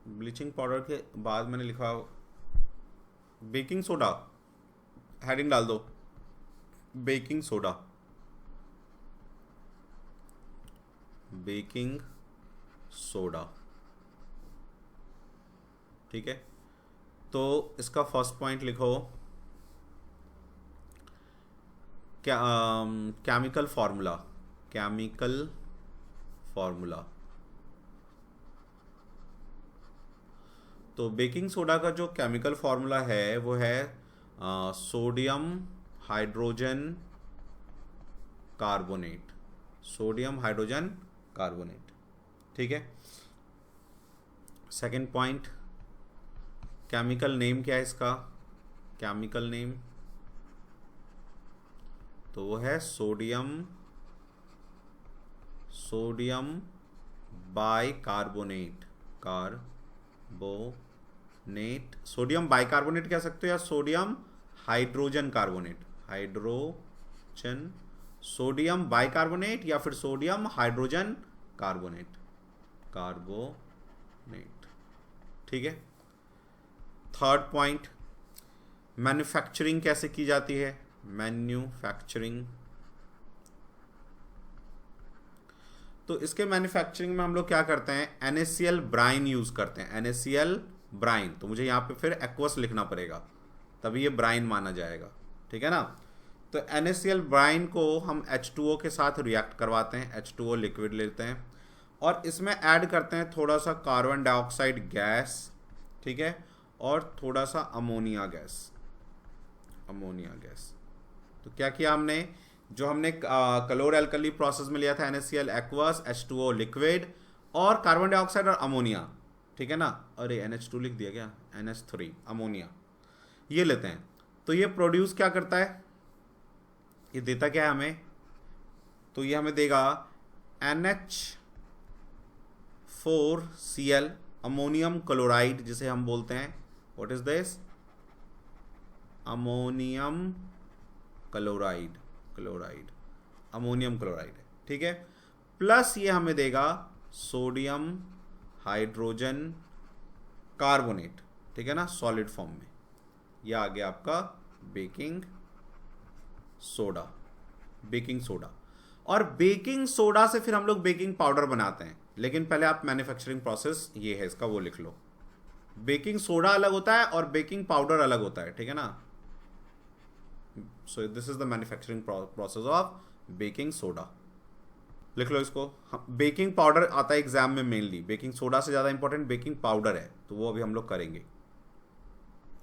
ब्लीचिंग पाउडर के बाद मैंने लिखा बेकिंग सोडा, हेडिंग डाल दो बेकिंग सोडा, बेकिंग सोडा। ठीक है, तो इसका फर्स्ट पॉइंट लिखो केमिकल फॉर्मूला, केमिकल फॉर्मूला। तो बेकिंग सोडा का जो केमिकल फॉर्मूला है वो है sodium hydrogen carbonate, sodium hydrogen carbonate. ठीक है, सेकंड पॉइंट, केमिकल नेम क्या है इसका? केमिकल नेम तो वो है sodium bicarbonate, carbonate, sodium bicarbonate कह सकते हो या sodium hydrogen carbonate, hydrogen, sodium bicarbonate या फिर सोडियम हाइड्रोजन कार्बोनेट, कार्बोनेट। ठीक है, थर्ड पॉइंट, मैन्युफैक्चरिंग कैसे की जाती है? मैन्युफैक्चरिंग, तो इसके मैन्युफैक्चरिंग में हम लोग क्या करते हैं? NaCl ब्राइन यूज करते हैं, NaCl ब्राइन। तो मुझे यहाँ पे फिर एक्वस लिखना पड़ेगा, तभी ये ब्राइन माना जाएगा। ठीक है ना, तो NaCl ब्राइन को हम H2O के साथ रिएक्ट करवाते हैं, H2O लिक्विड लेते हैं और इसमें ऐड करते हैं थोड़ा सा कार्बन डाइऑक्साइड गैस, ठीक है, और थोड़ा सा अमोनिया गैस, अमोनिया गैस। तो क्या किया हमने? जो हमने क्लोर एल्कली प्रोसेस में लिया था NaCl एक्वस, H2O लिक्विड और कार्बन डाइऑक्साइड और अमोनिया, ठीक है ना, अरे NH2 लिख दिया क्या, NH3 अमोनिया, ये लेते हैं। तो ये प्रोड्यूस क्या करता है? ये देता क्या है हमें? तो ये हमें देगा NH4Cl अमोनियम क्लोराइड, जिसे हम बोलते हैं, what is this? Ammonium chloride, chloride, ammonium chloride है। ठीक है, प्लस ये हमें देगा सोडियम हाइड्रोजन कार्बोनेट, ठीक है ना, सॉलिड फॉर्म में। ये आ गया आपका बेकिंग सोडा, बेकिंग सोडा। और बेकिंग सोडा से फिर हम लोग बेकिंग पाउडर बनाते हैं, लेकिन पहले आप मैन्युफैक्चरिंग प्रोसेस ये है इसका, वो लिख लो। बेकिंग सोडा अलग होता है और बेकिंग पाउडर अलग होता है, ठीक है ना। So this is the manufacturing process of baking soda, लिख लो इसको। बेकिंग पाउडर आता है एग्जाम में मेनली, बेकिंग सोडा से ज़्यादा इंपॉर्टेंट बेकिंग पाउडर है, तो वो अभी हम लोग करेंगे।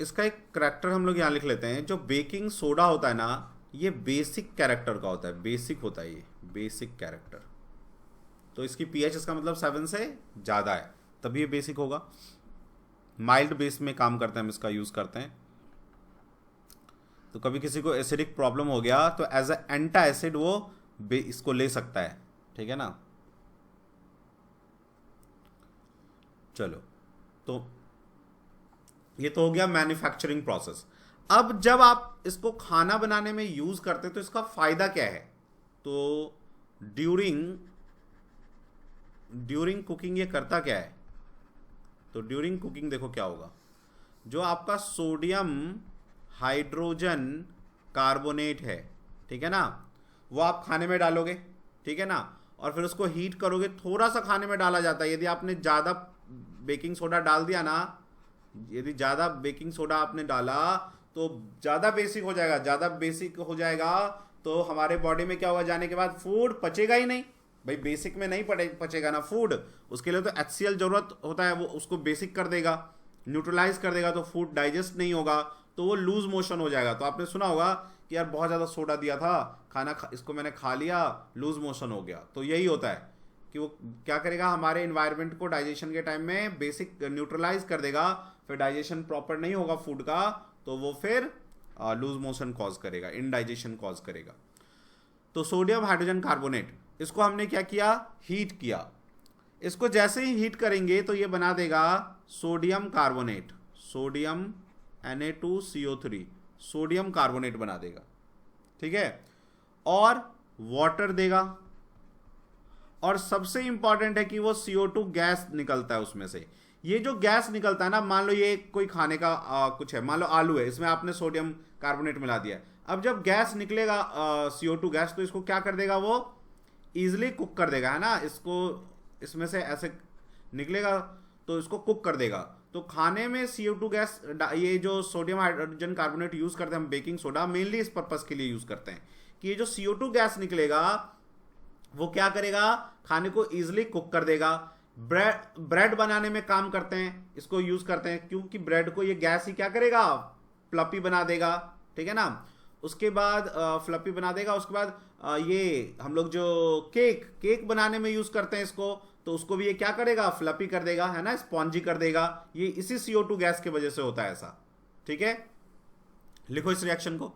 इसका एक कैरेक्टर हम लोग यहाँ लिख लेते हैं। जो बेकिंग सोडा होता है ना, ये बेसिक कैरेक्टर का होता है, बेसिक होता है ये, बेसिक कैरेक्टर। तो इसकी pH इसका मतलब 7 से ज़्यादा है, तभी ये बेसिक होगा। माइल्ड बेस में काम करते हैं, हम इसका यूज़ करते हैं। तो कभी किसी को एसिडिक प्रॉब्लम हो गया तो एज अ एंटा एसिड वो इसको ले सकता है, ठीक है ना। चलो, तो ये तो हो गया मैन्युफैक्चरिंग प्रोसेस। अब जब आप इसको खाना बनाने में यूज करते तो इसका फायदा क्या है? तो ड्यूरिंग कुकिंग ये करता क्या है? तो ड्यूरिंग कुकिंग देखो क्या होगा। जो आपका सोडियम हाइड्रोजन कार्बोनेट है, ठीक है ना, वो आप खाने में डालोगे, ठीक है ना, और फिर उसको हीट करोगे। थोड़ा सा खाने में डाला जाता है, यदि आपने ज़्यादा बेकिंग सोडा डाल दिया ना, यदि ज़्यादा बेकिंग सोडा आपने डाला तो ज़्यादा बेसिक हो जाएगा। ज़्यादा बेसिक हो जाएगा तो हमारे बॉडी में क्या होगा, जाने के बाद फूड पचेगा ही नहीं भाई। बेसिक में नहीं पचेगा ना फूड, उसके लिए तो HCl जरूरत होता है, वो उसको बेसिक कर देगा, न्यूट्रलाइज कर देगा, तो फूड डाइजेस्ट नहीं होगा। तो वो लूज मोशन हो जाएगा। तो आपने सुना होगा कि यार बहुत ज़्यादा सोडा दिया था, इसको मैंने खा लिया, लूज मोशन हो गया। तो यही होता है कि वो क्या करेगा, हमारे इन्वायरमेंट को डाइजेशन के टाइम में बेसिक न्यूट्रलाइज कर देगा, फिर डाइजेशन प्रॉपर नहीं होगा फूड का, तो वो फिर लूज मोशन कॉज करेगा, इनडाइजेशन कॉज करेगा। तो सोडियम हाइड्रोजन कार्बोनेट, इसको हमने क्या किया, हीट किया। इसको जैसे ही हीट करेंगे तो ये बना देगा sodium carbonate, sodium Na2CO3, sodium carbonate बना देगा, ठीक है, और वाटर देगा। और सबसे इंपॉर्टेंट है कि वो CO2 गैस निकलता है उसमें से। ये जो गैस निकलता है ना, मान लो ये कोई खाने का कुछ है, मान लो आलू है, इसमें आपने सोडियम कार्बोनेट मिला दिया। अब जब गैस निकलेगा CO2 गैस, तो इसको क्या कर देगा, वो इजिली कुक कर देगा, है ना, इसको इसमें से ऐसे निकलेगा तो इसको कुक कर देगा। तो खाने में CO2 गैस, ये जो सोडियम हाइड्रोजन कार्बोनेट यूज करते हैं हम, बेकिंग सोडा मेनली इस पर्पस के लिए यूज करते हैं कि ये जो CO2 गैस निकलेगा वो क्या करेगा, खाने को इजिली कुक कर देगा। ब्रेड बनाने में काम करते हैं, इसको यूज करते हैं, क्योंकि ब्रेड को ये गैस ही क्या करेगा, फ्लफी बना देगा, ठीक है ना। उसके बाद फ्लफी बना देगा, उसके बाद ये हम लोग जो केक बनाने में यूज करते हैं इसको, तो उसको भी ये क्या करेगा, फ्लफी कर देगा, है ना, स्पॉन्जी कर देगा। ये इसी CO2 गैस की वजह से होता है ऐसा, ठीक है। लिखो इस रिएक्शन को।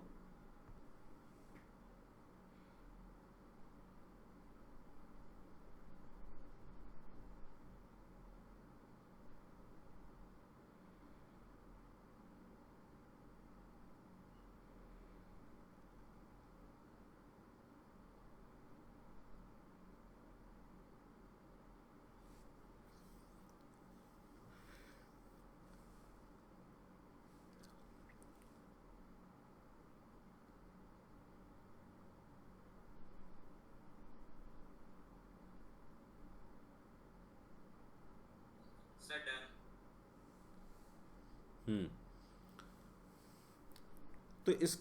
तो इस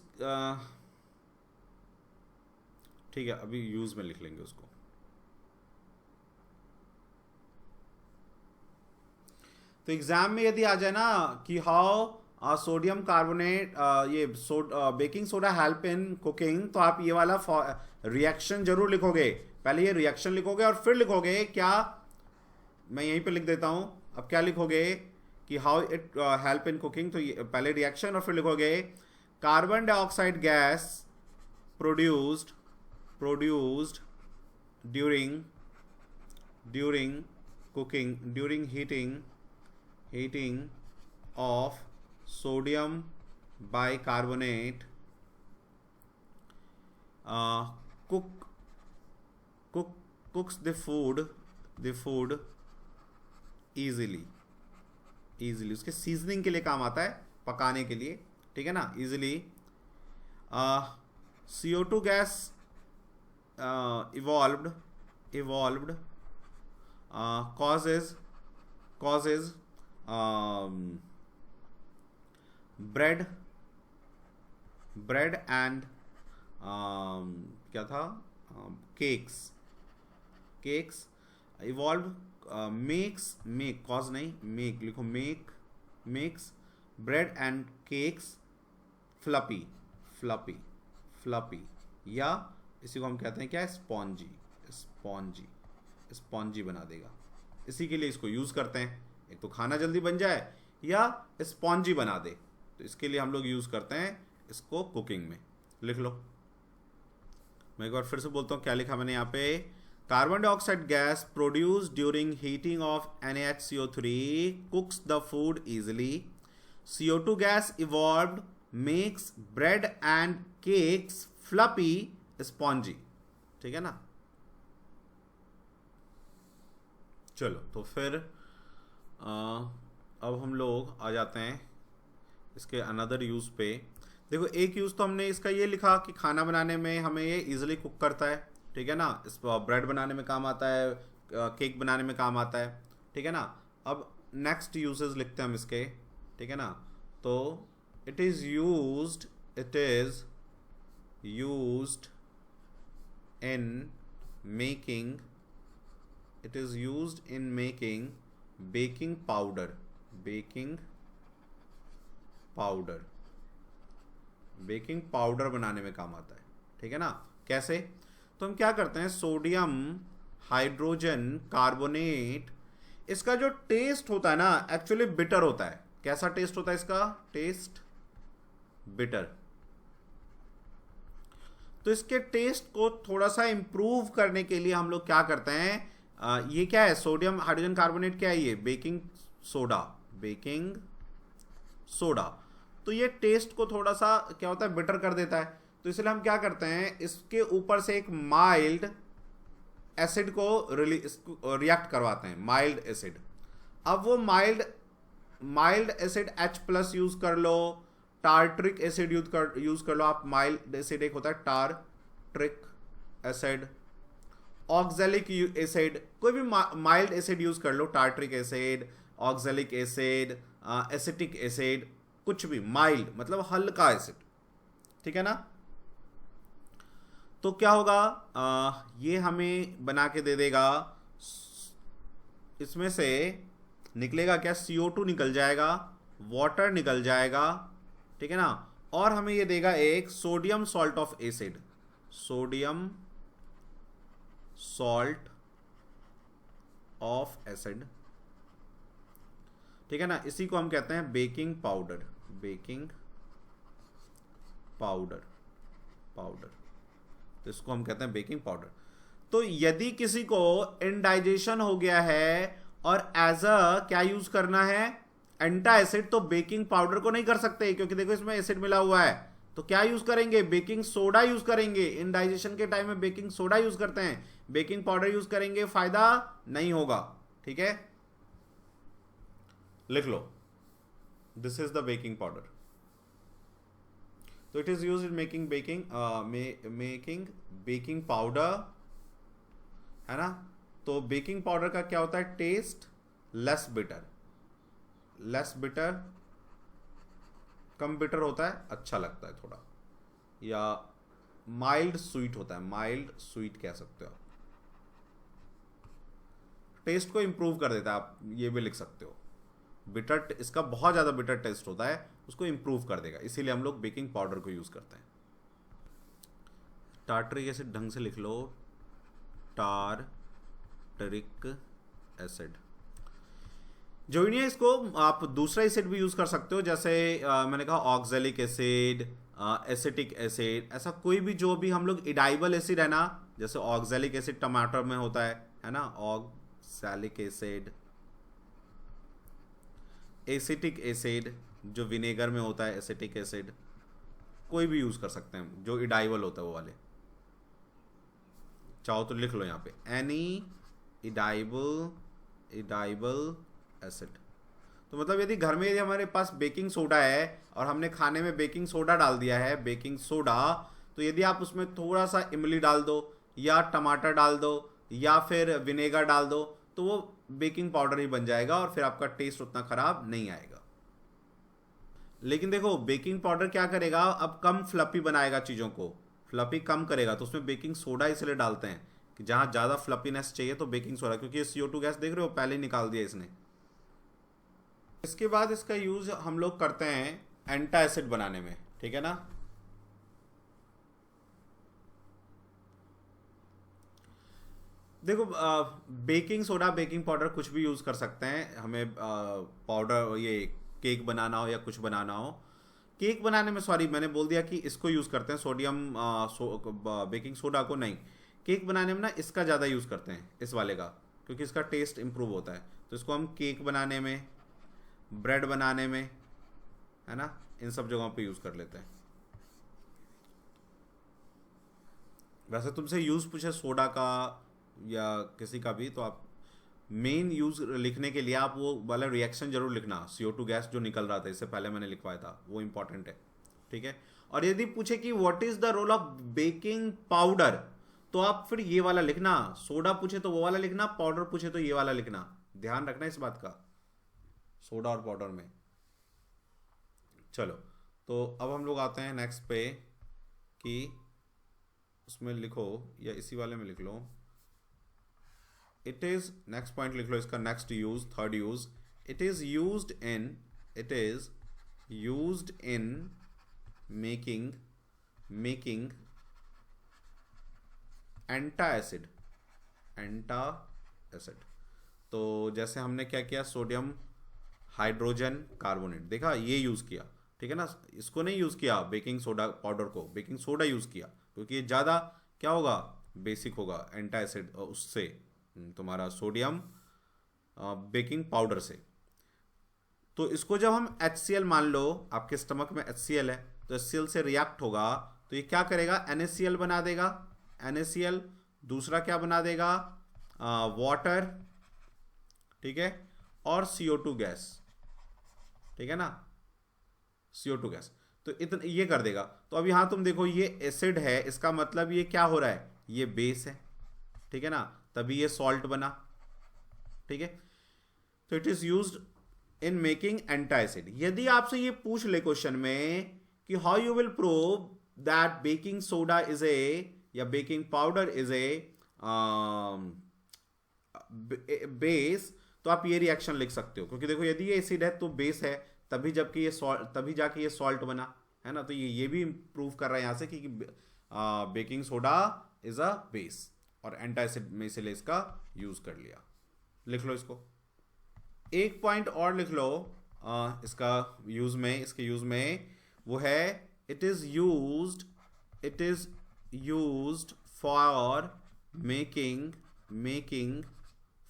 ठीक है, अभी यूज में लिख लेंगे उसको। तो एग्जाम में यदि आ जाए ना कि हाउ सोडियम कार्बोनेट, ये baking soda help in cooking, तो आप ये वाला रिएक्शन जरूर लिखोगे। पहले ये रिएक्शन लिखोगे और फिर लिखोगे क्या, मैं यहीं पे लिख देता हूं। अब क्या लिखोगे कि how it help in cooking, तो पहले रिएक्शन और फिर लिखोगे carbon dioxide gas produced during cooking, during heating of sodium bicarbonate cooks the food easily, उसके सीजनिंग के लिए काम आता है, पकाने के लिए, ठीक है ना, easily। CO2 gas evolved causes bread and क्या था, केक्स evolved, make cause नहीं, make लिखो, makes bread and cakes fluffy, या इसी को हम कहते हैं क्या, स्पॉन्जी बना देगा। इसी के लिए इसको यूज करते हैं, एक तो खाना जल्दी बन जाए या स्पॉन्जी बना दे, तो इसके लिए हम लोग यूज करते हैं इसको कुकिंग में। लिख लो, मैं एक बार फिर से बोलता हूँ क्या लिखा मैंने यहाँ पे। Carbon dioxide gas produce during heating of NaHCO3 कुक्स the food easily. CO2 gas evolved makes bread and cakes fluffy spongy, ठीक है ना। चलो तो फिर अब हम लोग आ जाते हैं इसके अनदर यूज़ पे। देखो, एक यूज़ तो हमने इसका ये लिखा कि खाना बनाने में हमें ये इजीली कुक करता है, ठीक है ना, इस ब्रेड बनाने में काम आता है, केक बनाने में काम आता है, ठीक है ना। अब नेक्स्ट यूजेस लिखते हैं हम इसके, ठीक है ना। तो it is used in making baking powder, baking powder बनाने में काम आता है, ठीक है ना। कैसे? तो हम क्या करते हैं, सोडियम हाइड्रोजन कार्बोनेट, इसका जो टेस्ट होता है ना एक्चुअली बिटर होता है। कैसा टेस्ट होता है इसका? Test bitter. तो इसके टेस्ट को थोड़ा सा इंप्रूव करने के लिए हम लोग क्या करते हैं, ये क्या है, सोडियम हाइड्रोजन कार्बोनेट क्या है, ये बेकिंग सोडा, बेकिंग सोडा। तो ये टेस्ट को थोड़ा सा क्या होता है, बिटर कर देता है। तो इसलिए हम क्या करते हैं, इसके ऊपर से एक माइल्ड एसिड को रिएक्ट करवाते हैं, माइल्ड एसिड। अब वो माइल्ड एसिड H+ यूज कर लो, टार्ट्रिक एसिड यूज कर लो आप। माइल्ड एसिड एक होता है टार्ट्रिक एसिड, ऑक्जेलिक एसिड, कोई भी माइल्ड एसिड यूज कर लो, tartaric acid, oxalic acid, acetic acid, कुछ भी माइल्ड मतलब हल्का एसिड, ठीक है ना। तो क्या होगा, ये हमें बना के दे देगा, इसमें से निकलेगा क्या, CO2 निकल जाएगा, वाटर निकल जाएगा, ठीक है ना। और हमें ये देगा एक sodium salt of acid, sodium salt of acid, ठीक है ना। इसी को हम कहते हैं बेकिंग पाउडर, बेकिंग पाउडर, तो इसको हम कहते हैं बेकिंग पाउडर। तो यदि किसी को इनडाइजेशन हो गया है और एज अ क्या यूज करना है, एंटा एसिड, तो बेकिंग पाउडर को नहीं कर सकते, क्योंकि देखो इसमें एसिड मिला हुआ है। तो क्या यूज करेंगे, बेकिंग सोडा यूज करेंगे। इनडाइजेशन के टाइम में बेकिंग सोडा यूज करते हैं, बेकिंग पाउडर यूज करेंगे, फायदा नहीं होगा, ठीक है। लिख लो, this is the baking powder. तो it is use in making baking powder, है ना। तो बेकिंग पाउडर का क्या होता है, टेस्ट लेस बिटर, कम बिटर होता है, अच्छा लगता है थोड़ा, या माइल्ड स्वीट होता है, माइल्ड स्वीट कह सकते हो आप। टेस्ट को इंप्रूव कर देता है, आप ये भी लिख सकते हो। बिटर, इसका बहुत ज़्यादा बिटर टेस्ट होता है, उसको इंप्रूव कर देगा, इसीलिए हम लोग बेकिंग पाउडर को यूज़ करते हैं। टार्टरिक एसिड ढंग से लिख लो, टार्टरिक एसिड। जो नहीं है, इसको आप दूसरा एसिड भी यूज़ कर सकते हो, जैसे मैंने कहा ऑक्जेलिक एसिड, एसिटिक एसिड, ऐसा कोई भी जो भी हम लोग इडाइबल एसिड है ना, जैसे ऑक्जेलिक एसिड टमाटर में होता है ना, ऑक्जेलिक एसिड, एसिटिक एसिड जो विनेगर में होता है, एसिटिक एसिड, कोई भी यूज़ कर सकते हैं जो इडाइबल होता है वो वाले। चाहो तो लिख लो यहाँ पे, एनी इडाइबल एसिड। तो मतलब यदि घर में यदि हमारे पास बेकिंग सोडा है और हमने खाने में बेकिंग सोडा डाल दिया है, बेकिंग सोडा, तो यदि आप उसमें थोड़ा सा इमली डाल दो या टमाटर डाल दो या फिर विनेगर डाल दो, तो वो बेकिंग पाउडर ही बन जाएगा और फिर आपका टेस्ट उतना खराब नहीं आएगा। लेकिन देखो बेकिंग पाउडर क्या करेगा, अब कम फ्लफी बनाएगा, चीज़ों को फ्लफी कम करेगा, तो उसमें बेकिंग सोडा इसलिए डालते हैं कि जहाँ ज़्यादा फ्लफीनेस चाहिए तो बेकिंग सोडा, क्योंकि ये CO2 गैस देख रहे हो पहले ही निकाल दिया इसने। इसके बाद इसका यूज हम लोग करते हैं एंटा एसिड बनाने में, ठीक है ना। देखो बेकिंग सोडा, बेकिंग पाउडर कुछ भी यूज कर सकते हैं। हमें पाउडर, ये केक बनाना हो या कुछ बनाना हो, केक बनाने में, सॉरी मैंने बोल दिया कि इसको यूज करते हैं, सोडियम बेकिंग सोडा को नहीं। केक बनाने में ना इसका ज़्यादा यूज करते हैं, इस वाले का, क्योंकि इसका टेस्ट इंप्रूव होता है। तो इसको हम केक बनाने में, ब्रेड बनाने में, है ना, इन सब जगहों पे यूज़ कर लेते हैं। वैसे तुमसे यूज़ पूछे सोडा का या किसी का भी, तो आप मेन यूज़ लिखने के लिए आप वो वाला रिएक्शन जरूर लिखना, CO2 गैस जो निकल रहा था, इससे पहले मैंने लिखवाया था, वो इंपॉर्टेंट है, ठीक है। और यदि पूछे कि what is the role of baking powder, तो आप फिर ये वाला लिखना। सोडा पूछे तो वो वाला लिखना, पाउडर पूछे तो ये वाला लिखना, ध्यान रखना इस बात का, सोडा और पाउडर में। चलो, तो अब हम लोग आते हैं नेक्स्ट पे कि उसमें लिखो, या इसी वाले में लिख लो, इट इज, नेक्स्ट पॉइंट लिख लो इसका, next use, third use, it is used in making making antacid, antacid. तो जैसे हमने क्या किया, सोडियम हाइड्रोजन कार्बोनेट, देखा ये यूज़ किया, ठीक है ना। इसको नहीं यूज़ किया बेकिंग सोडा पाउडर को, बेकिंग सोडा यूज़ किया क्योंकि ये ज़्यादा क्या होगा, बेसिक होगा एंटा एसिड उससे, तुम्हारा सोडियम बेकिंग पाउडर से। तो इसको जब हम HCl मान लो, आपके स्टमक में HCl है, तो HCl से रिएक्ट होगा तो ये क्या करेगा, NaCl बना देगा, NaCl। दूसरा क्या बना देगा, वाटर, ठीक है, और CO2 गैस, ठीक है ना, CO2 गैस। तो इतना ये कर देगा। तो अब यहां तुम देखो ये एसिड है, इसका मतलब ये क्या हो रहा है, ये बेस है, ठीक है ना, तभी ये सॉल्ट बना, ठीक है। तो it is used in making antacid. यदि आपसे ये पूछ ले क्वेश्चन में कि how you will prove that baking soda is a या baking powder is a base, तो आप ये रिएक्शन लिख सकते हो, क्योंकि देखो यदि ये एसिड है तो बेस है, तभी जबकि ये सॉल्ट, तभी जाके ये सॉल्ट बना, है ना। तो ये भी प्रूव कर रहा है यहां से कि baking soda is a base, और एंटा एसिड में इसलिए इसका यूज कर लिया। लिख लो इसको, एक पॉइंट और लिख लो इसका यूज में, इसके यूज में वो है, it is used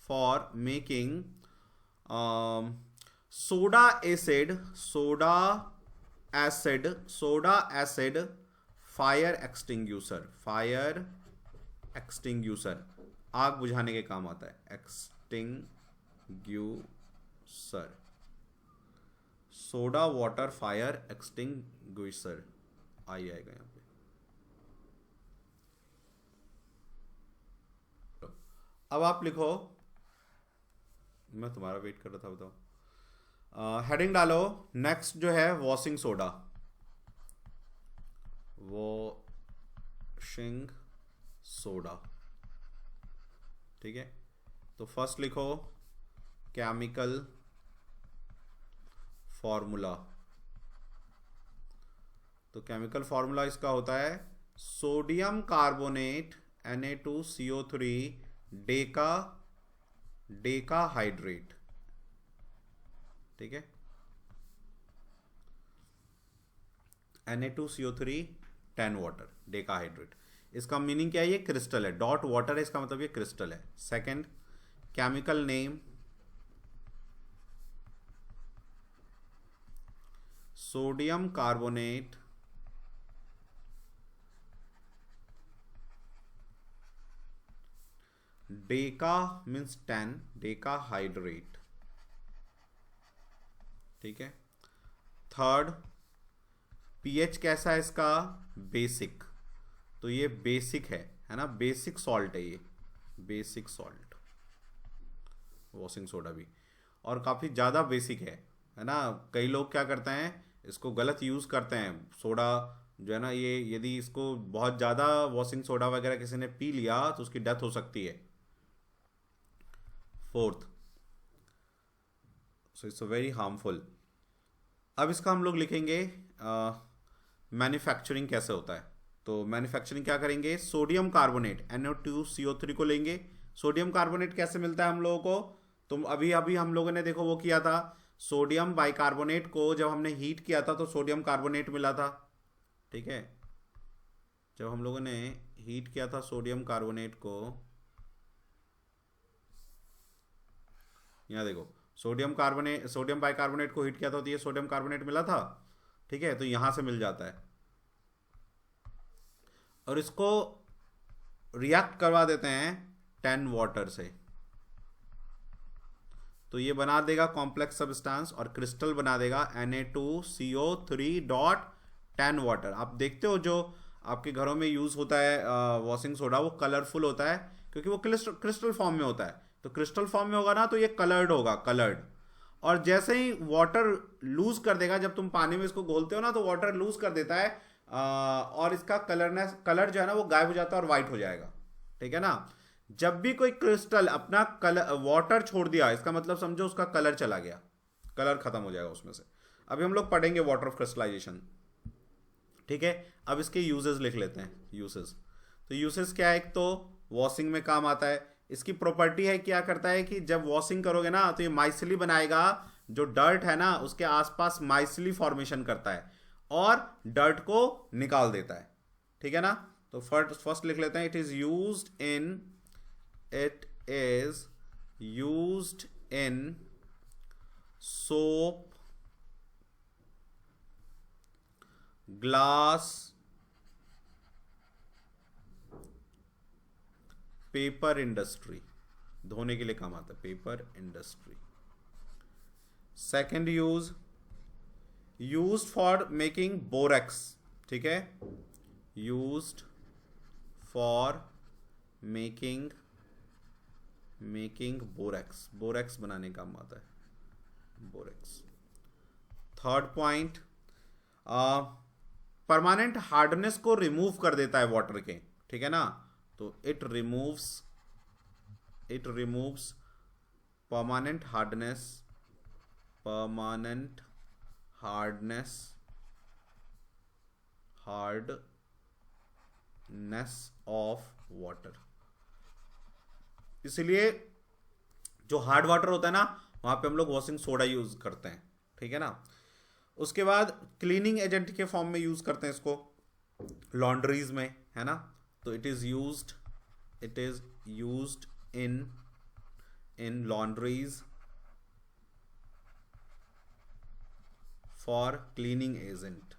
for making soda acid fire extinguisher, आग बुझाने के काम आता है, extinguisher, soda water fire extinguisher आएगा यहां पे। अब आप लिखो, मैं तुम्हारा वेट कर रहा था, बताओ। हेडिंग डालो, नेक्स्ट जो है वॉशिंग सोडा, वॉशिंग सोडा, ठीक है। तो फर्स्ट लिखो केमिकल फॉर्मूला। तो केमिकल फॉर्मूला इसका होता है sodium carbonate Na2CO3 Deka hydrate, ठीक है, Na2CO3 10 वाटर डेका हाइड्रेट। इसका मीनिंग क्या है, ये क्रिस्टल है, डॉट वाटर है, इसका मतलब ये क्रिस्टल है। Second, chemical name sodium carbonate Deka means 10 Deka hydrate, ठीक है। थर्ड, पीएच कैसा है इसका, बेसिक, तो ये बेसिक है ना, बेसिक सॉल्ट है ये, बेसिक सॉल्ट, वॉशिंग सोडा भी, और काफ़ी ज़्यादा बेसिक है ना। कई लोग क्या करते हैं, इसको गलत यूज़ करते हैं, सोडा जो है ना, ये यदि इसको बहुत ज़्यादा वॉशिंग सोडा वगैरह किसी ने पी लिया तो उसकी डेथ हो सकती है। Fourth, so it's very harmful. अब इसका हम लोग लिखेंगे मैन्युफैक्चरिंग कैसे होता है। तो मैन्युफैक्चरिंग क्या करेंगे, सोडियम कार्बोनेट Na2CO3 को लेंगे। सोडियम कार्बोनेट कैसे मिलता है हम लोगों को, तो अभी अभी हम लोगों ने देखो वो किया था, सोडियम बाइकार्बोनेट को जब हमने हीट किया था तो सोडियम कार्बोनेट मिला था, ठीक है। जब हम लोगों ने हीट किया था सोडियम कार्बोनेट को, यहाँ देखो सोडियम बाइकार्बोनेट को हीट किया था तो ये सोडियम कार्बोनेट मिला था, ठीक है। तो यहां से मिल जाता है, और इसको रिएक्ट करवा देते हैं 10 वाटर से, तो ये बना देगा कॉम्प्लेक्स सब्सटेंस और क्रिस्टल बना देगा Na2CO3.10 वाटर। आप देखते हो जो आपके घरों में यूज होता है वॉशिंग सोडा, वो कलरफुल होता है क्योंकि वो क्रिस्टल फॉर्म में होता है। तो क्रिस्टल फॉर्म में होगा ना तो ये कलर्ड होगा, कलर्ड। और जैसे ही वाटर लूज कर देगा, जब तुम पानी में इसको घोलते हो ना तो वाटर लूज कर देता है, और इसका कलर जो है ना वो गायब हो जाता है और वाइट हो जाएगा, ठीक है ना। जब भी कोई क्रिस्टल अपना कलर वाटर छोड़ दिया, इसका मतलब समझो उसका कलर चला गया, कलर खत्म हो जाएगा उसमें से। अभी हम लोग पढ़ेंगे वाटर ऑफ क्रिस्टलाइजेशन। ठीक है, अब इसके यूजेस लिख लेते हैं। यूजेस, तो यूजेस क्या है, एक तो वॉशिंग में काम आता है। इसकी प्रॉपर्टी है, क्या करता है कि जब वॉशिंग करोगे ना तो ये माइसिली बनाएगा, जो डर्ट है ना उसके आसपास माइसिली फॉर्मेशन करता है और डर्ट को निकाल देता है। ठीक है ना, तो फर्स्ट लिख लेते हैं, it is used in soap, glass, paper industry, धोने के लिए काम आता है, paper industry. Second use for making borax, ठीक है, यूज्ड फॉर मेकिंग बोरेक्स बनाने का काम आता है, borax. Third point, permanent hardness को रिमूव कर देता है वाटर के, ठीक है ना, तो it removes permanent hardness of water. इसलिए जो हार्ड वाटर होता है ना वहां पे हम लोग वॉशिंग सोडा यूज करते हैं, ठीक है ना। उसके बाद क्लीनिंग एजेंट के फॉर्म में यूज करते हैं इसको लॉन्ड्रीज में, है ना, तो it is used in laundries for cleaning agent,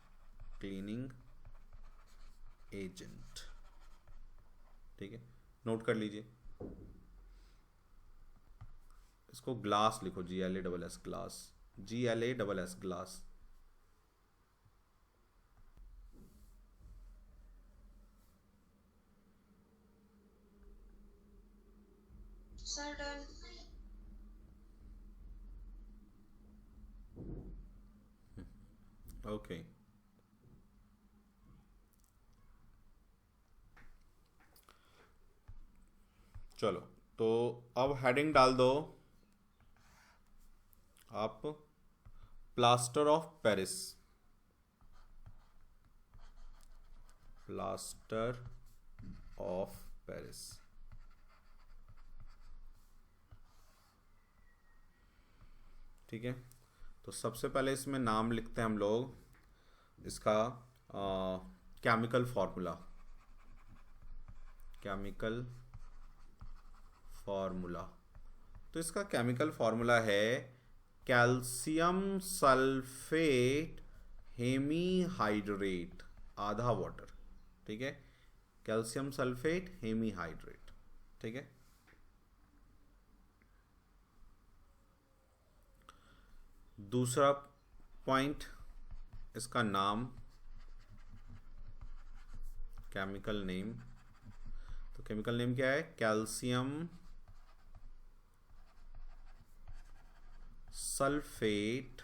ठीक है, नोट कर लीजिए। इसको ग्लास लिखो, GLASS glass. Sir done. Okay, चलो तो अब हेडिंग डाल दो आप, प्लास्टर ऑफ पेरिस, ठीक है। तो सबसे पहले इसमें नाम लिखते हैं हम लोग इसका, केमिकल फॉर्मूला, तो इसका केमिकल फॉर्मूला है कैल्शियम सल्फेट हेमीहाइड्रेट आधा वाटर, ठीक है, कैल्शियम सल्फेट हेमीहाइड्रेट, ठीक है। दूसरा पॉइंट, इसका नाम, केमिकल नेम, तो केमिकल नेम क्या है, कैल्शियम सल्फेट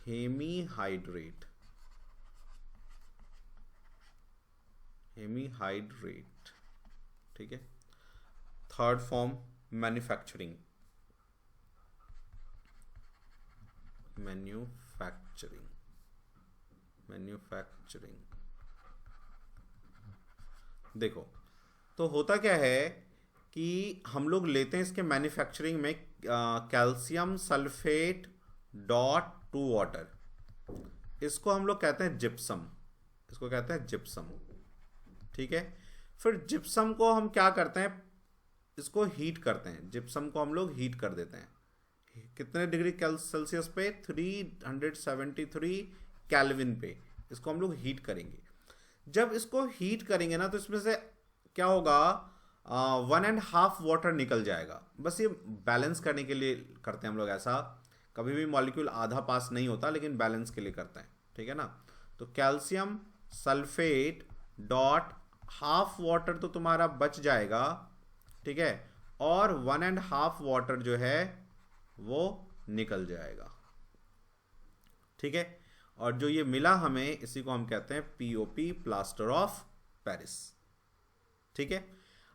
हेमीहाइड्रेट, ठीक है। थर्ड फॉर्म, मैन्युफैक्चरिंग, देखो तो होता क्या है कि हम लोग लेते हैं इसके मैन्युफैक्चरिंग में calcium sulphate dot to water, इसको हम लोग कहते हैं जिप्सम, ठीक है। फिर जिप्सम को हम क्या करते हैं, इसको हीट करते हैं, जिप्सम को हम लोग हीट कर देते हैं, कितने डिग्री सेल्सियस पे, 373 केल्विन पे इसको हम लोग हीट करेंगे। जब इसको हीट करेंगे ना तो इसमें से क्या होगा, 1.5 वाटर निकल जाएगा। बस ये बैलेंस करने के लिए करते हैं हम लोग ऐसा, कभी भी मॉलिक्यूल आधा पास नहीं होता लेकिन बैलेंस के लिए करते हैं, ठीक है ना। तो calcium sulphate dot half water तो तुम्हारा बच जाएगा, ठीक है, और 1.5 वाटर जो है वो निकल जाएगा, ठीक है। और जो ये मिला हमें इसी को हम कहते हैं POP, प्लास्टर ऑफ पेरिस, ठीक है।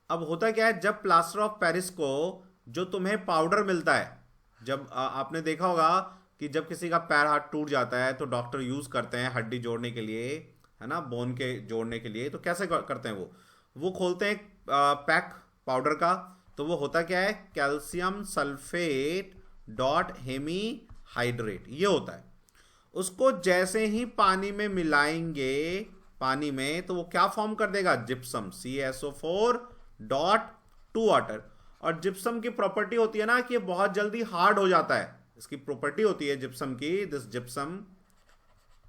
अब होता क्या है, जब प्लास्टर ऑफ पेरिस को जो तुम्हें पाउडर मिलता है, जब आपने देखा होगा कि जब किसी का पैर हाथ टूट जाता है तो डॉक्टर यूज़ करते हैं हड्डी जोड़ने के लिए, है ना, बोन के जोड़ने के लिए। तो कैसे करते हैं वो खोलते हैं पैक पाउडर का। तो वो होता क्या है, calcium sulphate dot hemi hydrate, ये होता है। उसको जैसे ही पानी में मिलाएंगे, पानी में, तो वो क्या फॉर्म कर देगा, जिप्सम, CaSO4 वाटर। और जिप्सम की प्रॉपर्टी होती है ना कि ये बहुत जल्दी हार्ड हो जाता है। इसकी प्रॉपर्टी होती है जिप्सम की, दिस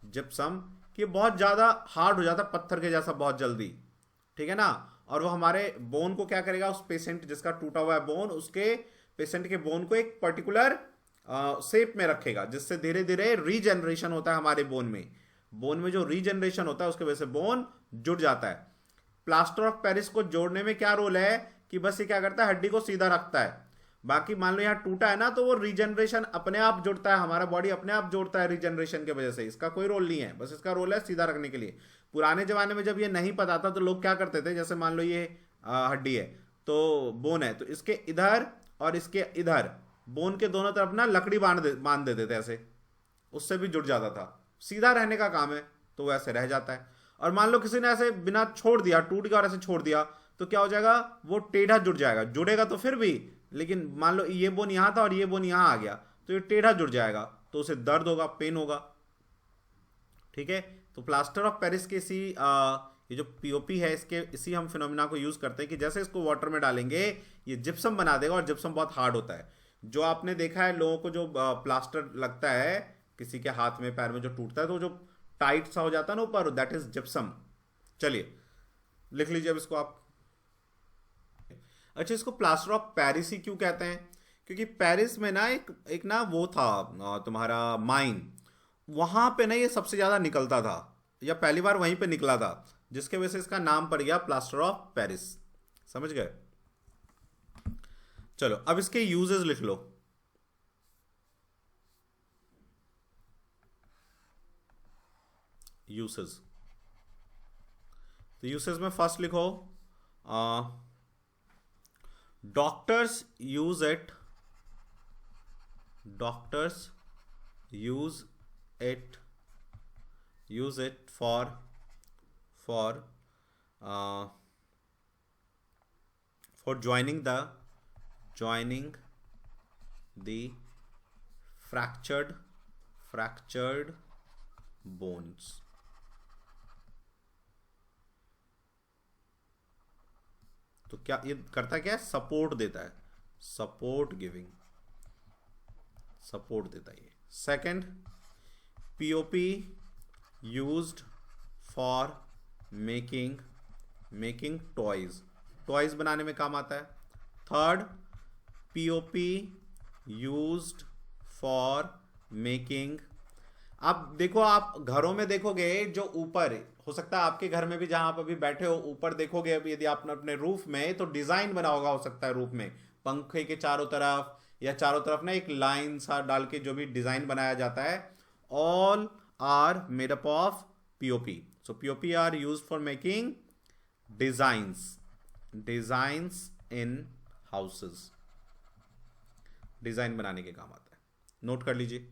जिप्सम कि बहुत ज़्यादा हार्ड हो जाता है, पत्थर के जैसा बहुत जल्दी, ठीक है ना। और वो हमारे बोन को क्या करेगा, उस पेशेंट जिसका टूटा हुआ है बोन, उसके पेशेंट के बोन को एक पर्टिकुलर शेप में रखेगा, जिससे धीरे धीरे रीजनरेशन होता है हमारे बोन में जो रीजनरेशन होता है उसके वजह से बोन जुड़ जाता है। प्लास्टर ऑफ पेरिस को जोड़ने में क्या रोल है कि बस ये क्या करता है, हड्डी को सीधा रखता है। बाकी मान लो यहाँ टूटा है ना, तो वो रीजनरेशन अपने आप जुड़ता है, हमारा बॉडी अपने आप जोड़ता है रीजनरेशन के वजह से, इसका कोई रोल नहीं है, बस इसका रोल है सीधा रखने के लिए। पुराने जमाने में जब ये नहीं पता था तो लोग क्या करते थे, जैसे मान लो ये हड्डी है, तो बोन है, तो इसके इधर और इसके इधर बोन के दोनों तरफ ना लकड़ी बांध देते थे ऐसे, उससे भी जुड़ जाता था। सीधा रहने का काम है तो वो ऐसे रह जाता है। और मान लो किसी ने ऐसे बिना छोड़ दिया, टूट गया और ऐसे छोड़ दिया, तो क्या हो जाएगा, वो टेढ़ा जुड़ जाएगा। जुड़ेगा तो फिर भी, लेकिन मान लो ये बोन यहां था और ये बोन यहां आ गया, तो ये टेढ़ा जुड़ जाएगा, तो उसे दर्द होगा, पेन होगा, ठीक है। तो प्लास्टर ऑफ पेरिस के ये जो पीओपी है, इसी हम फिनोमिना को यूज करते हैं कि जैसे इसको वाटर में डालेंगे ये जिप्सम बना देगा, और जिप्सम बहुत हार्ड होता है। जो आपने देखा है लोगों को जो प्लास्टर लगता है किसी के हाथ में पैर में जो टूटता है, तो जो टाइट सा हो जाता है ना ऊपर, दैट इज जिप्सम। चलिए लिख लीजिए अब इसको आप। अच्छा, इसको प्लास्टर ऑफ पेरिस ही क्यों कहते हैं, क्योंकि पेरिस में ना एक ना वो था तुम्हारा माइन, वहां पे ना ये सबसे ज्यादा निकलता था, या पहली बार वहीं पे निकला था, जिसके वजह से इसका नाम पड़ गया प्लास्टर ऑफ पेरिस। समझ गए। चलो अब इसके यूजेस लिख लो। यूसेस, तो यूसेस में फर्स्ट लिखो, doctors use it, doctors use it for joining the fractured bones। तो क्या ये करता क्या है, सपोर्ट देता है, सपोर्ट देता है ये। Second, POP used for making toys बनाने में काम आता है। Third, POP used for making, आप देखो, आप घरों में देखोगे जो ऊपर, हो सकता है आपके घर में भी जहां आप अभी बैठे हो ऊपर देखोगे, अभी यदि आपने अपने रूफ में तो डिजाइन बना होगा, हो सकता है रूफ में पंखे के चारों तरफ या चारों तरफ ना एक लाइन सा डाल के जो भी डिजाइन बनाया जाता है, all are made up of P O P. So P O P are used for making designs in houses, design बनाने के काम आता है। नोट कर लीजिए।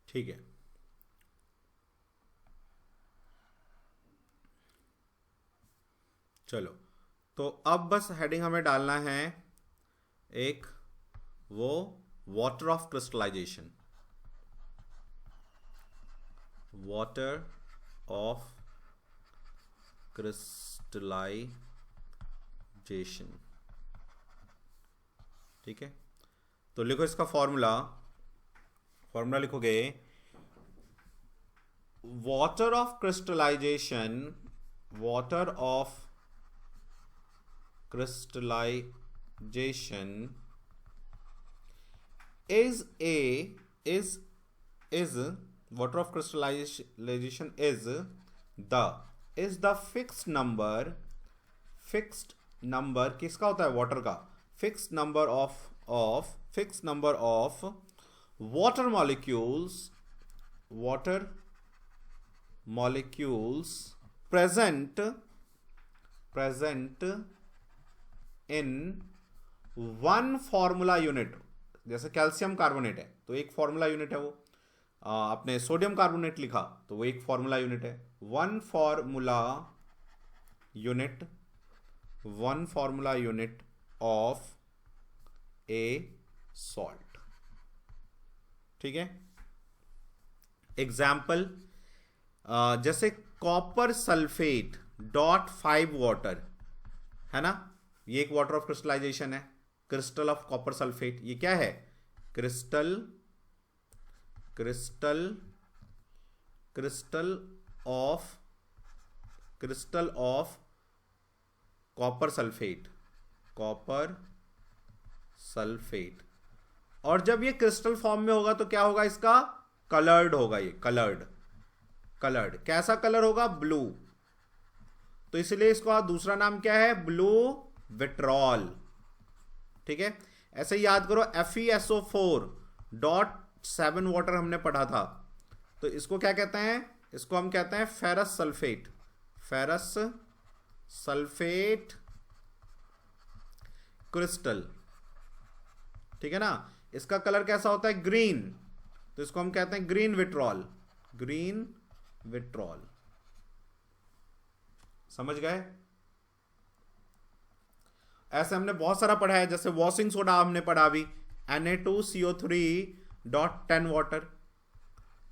ठीक है, चलो तो अब बस हेडिंग हमें डालना है एक, वो water of crystallisation, water of crystallisation, ठीक है। तो लिखो इसका फॉर्मूला लिखोगे, water of crystallisation is water of crystallization is the fixed number किसका होता है water का, fixed number of water molecules present in one formula unit. जैसे कैल्शियम कार्बोनेट है तो एक फॉर्मूला यूनिट है वो, आपने सोडियम कार्बोनेट लिखा तो वो एक फॉर्मूला यूनिट है. One formula unit of A salt. ठीक है. एग्जाम्पल जैसे कॉपर सल्फेट .5 वाटर है ना, ये एक वाटर ऑफ क्रिस्टलाइजेशन है. क्रिस्टल ऑफ कॉपर सल्फेट, ये क्या है, क्रिस्टल ऑफ कॉपर सल्फेट. और जब ये क्रिस्टल फॉर्म में होगा तो क्या होगा, इसका कलर्ड होगा. ये कलर्ड कैसा कलर होगा, ब्लू. तो इसलिए इसका दूसरा नाम क्या है, ब्लू विट्रॉल. ठीक है. ऐसे ही याद करो FeSO4.7 वाटर हमने पढ़ा था, तो इसको क्या कहते हैं, इसको हम कहते हैं फेरस सल्फेट क्रिस्टल. ठीक है ना. इसका कलर कैसा होता है, ग्रीन, तो इसको हम कहते हैं ग्रीन विट्रॉल. समझ गए. ऐसे हमने बहुत सारा पढ़ा है, जैसे वॉशिंग सोडा हमने पढ़ा अभी, Na2CO3.10 वाटर.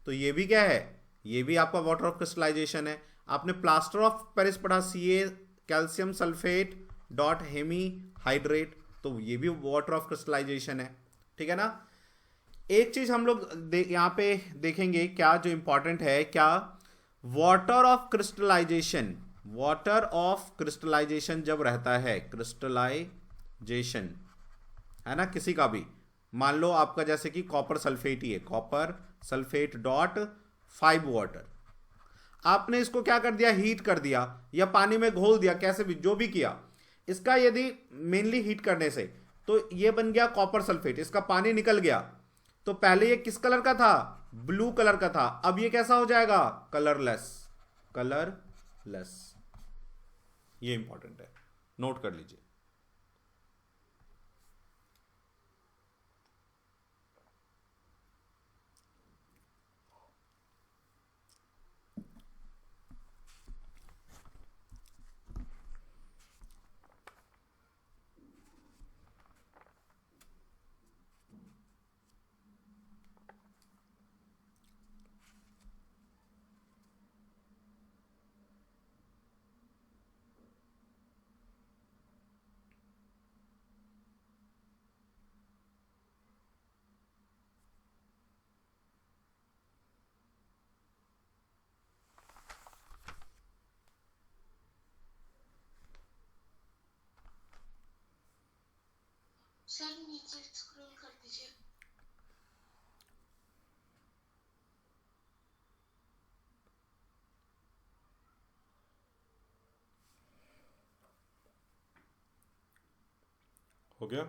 तो ये भी क्या है, ये भी आपका वाटर ऑफ क्रिस्टलाइजेशन है. आपने प्लास्टर ऑफ पेरिस पढ़ा, Ca calcium sulphate hemi hydrate, तो ये भी वाटर ऑफ क्रिस्टलाइजेशन है. ठीक है ना. एक चीज हम लोग यहां पे देखेंगे क्या जो इंपॉर्टेंट है, क्या वाटर ऑफ क्रिस्टलाइजेशन जब रहता है, क्रिस्टलाइजेशन है ना किसी का भी, मान लो आपका जैसे कि कॉपर सल्फेट ही है, कॉपर सल्फेट .5 वाटर. आपने इसको क्या कर दिया, हीट कर दिया या पानी में घोल दिया, कैसे भी जो भी किया, इसका यदि मेनली हीट करने से तो ये बन गया कॉपर सल्फेट. इसका पानी निकल गया, तो पहले ये किस कलर का था, ब्लू कलर का था. अब ये कैसा हो जाएगा, कलरलेस. ये इंपॉर्टेंट है, नोट कर लीजिए. सर नीचे स्क्रॉल कर दीजिए. हो गया.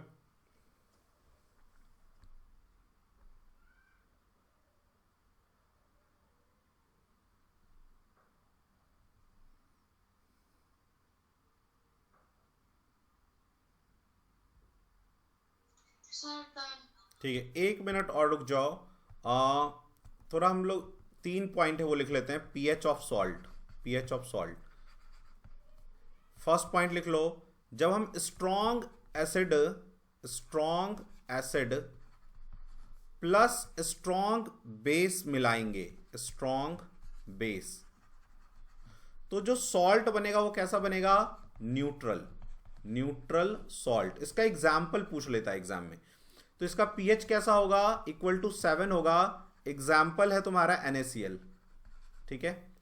Sir done. ठीक है, 1 मिनट और रुक जाओ. थोड़ा हम लोग 3 पॉइंट है वो लिख लेते हैं. pH of salt. First point लिख लो, जब हम strong acid plus strong base मिलाएंगे, स्ट्रॉन्ग बेस, तो जो सॉल्ट बनेगा वो कैसा बनेगा, न्यूट्रल सॉल्ट. इसका एग्जाम्पल पूछ लेता है एग्जाम में, तो इसका pH कैसा होगा, इक्वल टू 7 होगा. एग्जाम्पल है तुम्हारा NaCl. ठीक है.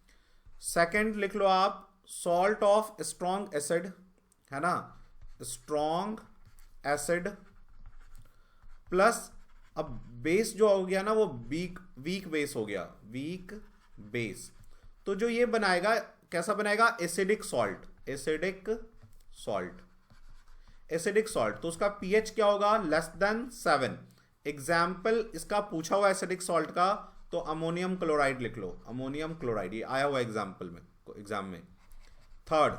सेकंड लिख लो आप, सॉल्ट ऑफ स्ट्रॉन्ग एसिड है ना, स्ट्रॉन्ग एसिड प्लस अब बेस जो हो गया ना वो वीक वीक बेस हो गया, वीक बेस। तो जो ये बनाएगा कैसा बनाएगा, acidic salt, acidic salt, acidic salt. तो उसका पीएच क्या होगा, लेस देन 7। एग्जाम्पल इसका पूछा हुआ एसिडिक सॉल्ट का, तो अमोनियम क्लोराइड लिख लो, अमोनियम क्लोराइड, ये आया हुआ एग्जाम्पल में, एग्जाम में। थर्ड,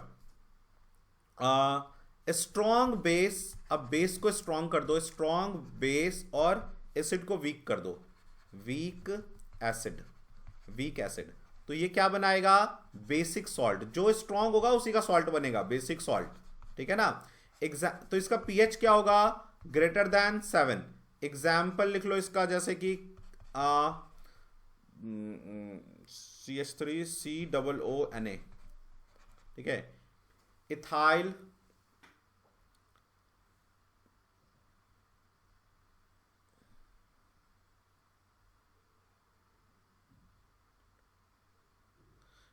स्ट्रॉन्ग बेस, अब बेस को स्ट्रॉन्ग कर दो, स्ट्रॉन्ग बेस, और एसिड को वीक कर दो, वीक एसिड, वीक एसिड। तो ये क्या बनाएगा, बेसिक सॉल्ट। जो स्ट्रॉन्ग होगा उसी का सॉल्ट बनेगा, बेसिक सॉल्ट, ठीक है ना। तो इसका पीएच क्या होगा, ग्रेटर देन 7। एग्जाम्पल लिख लो इसका, जैसे कि CH3COONA, ठीक है, इथाइल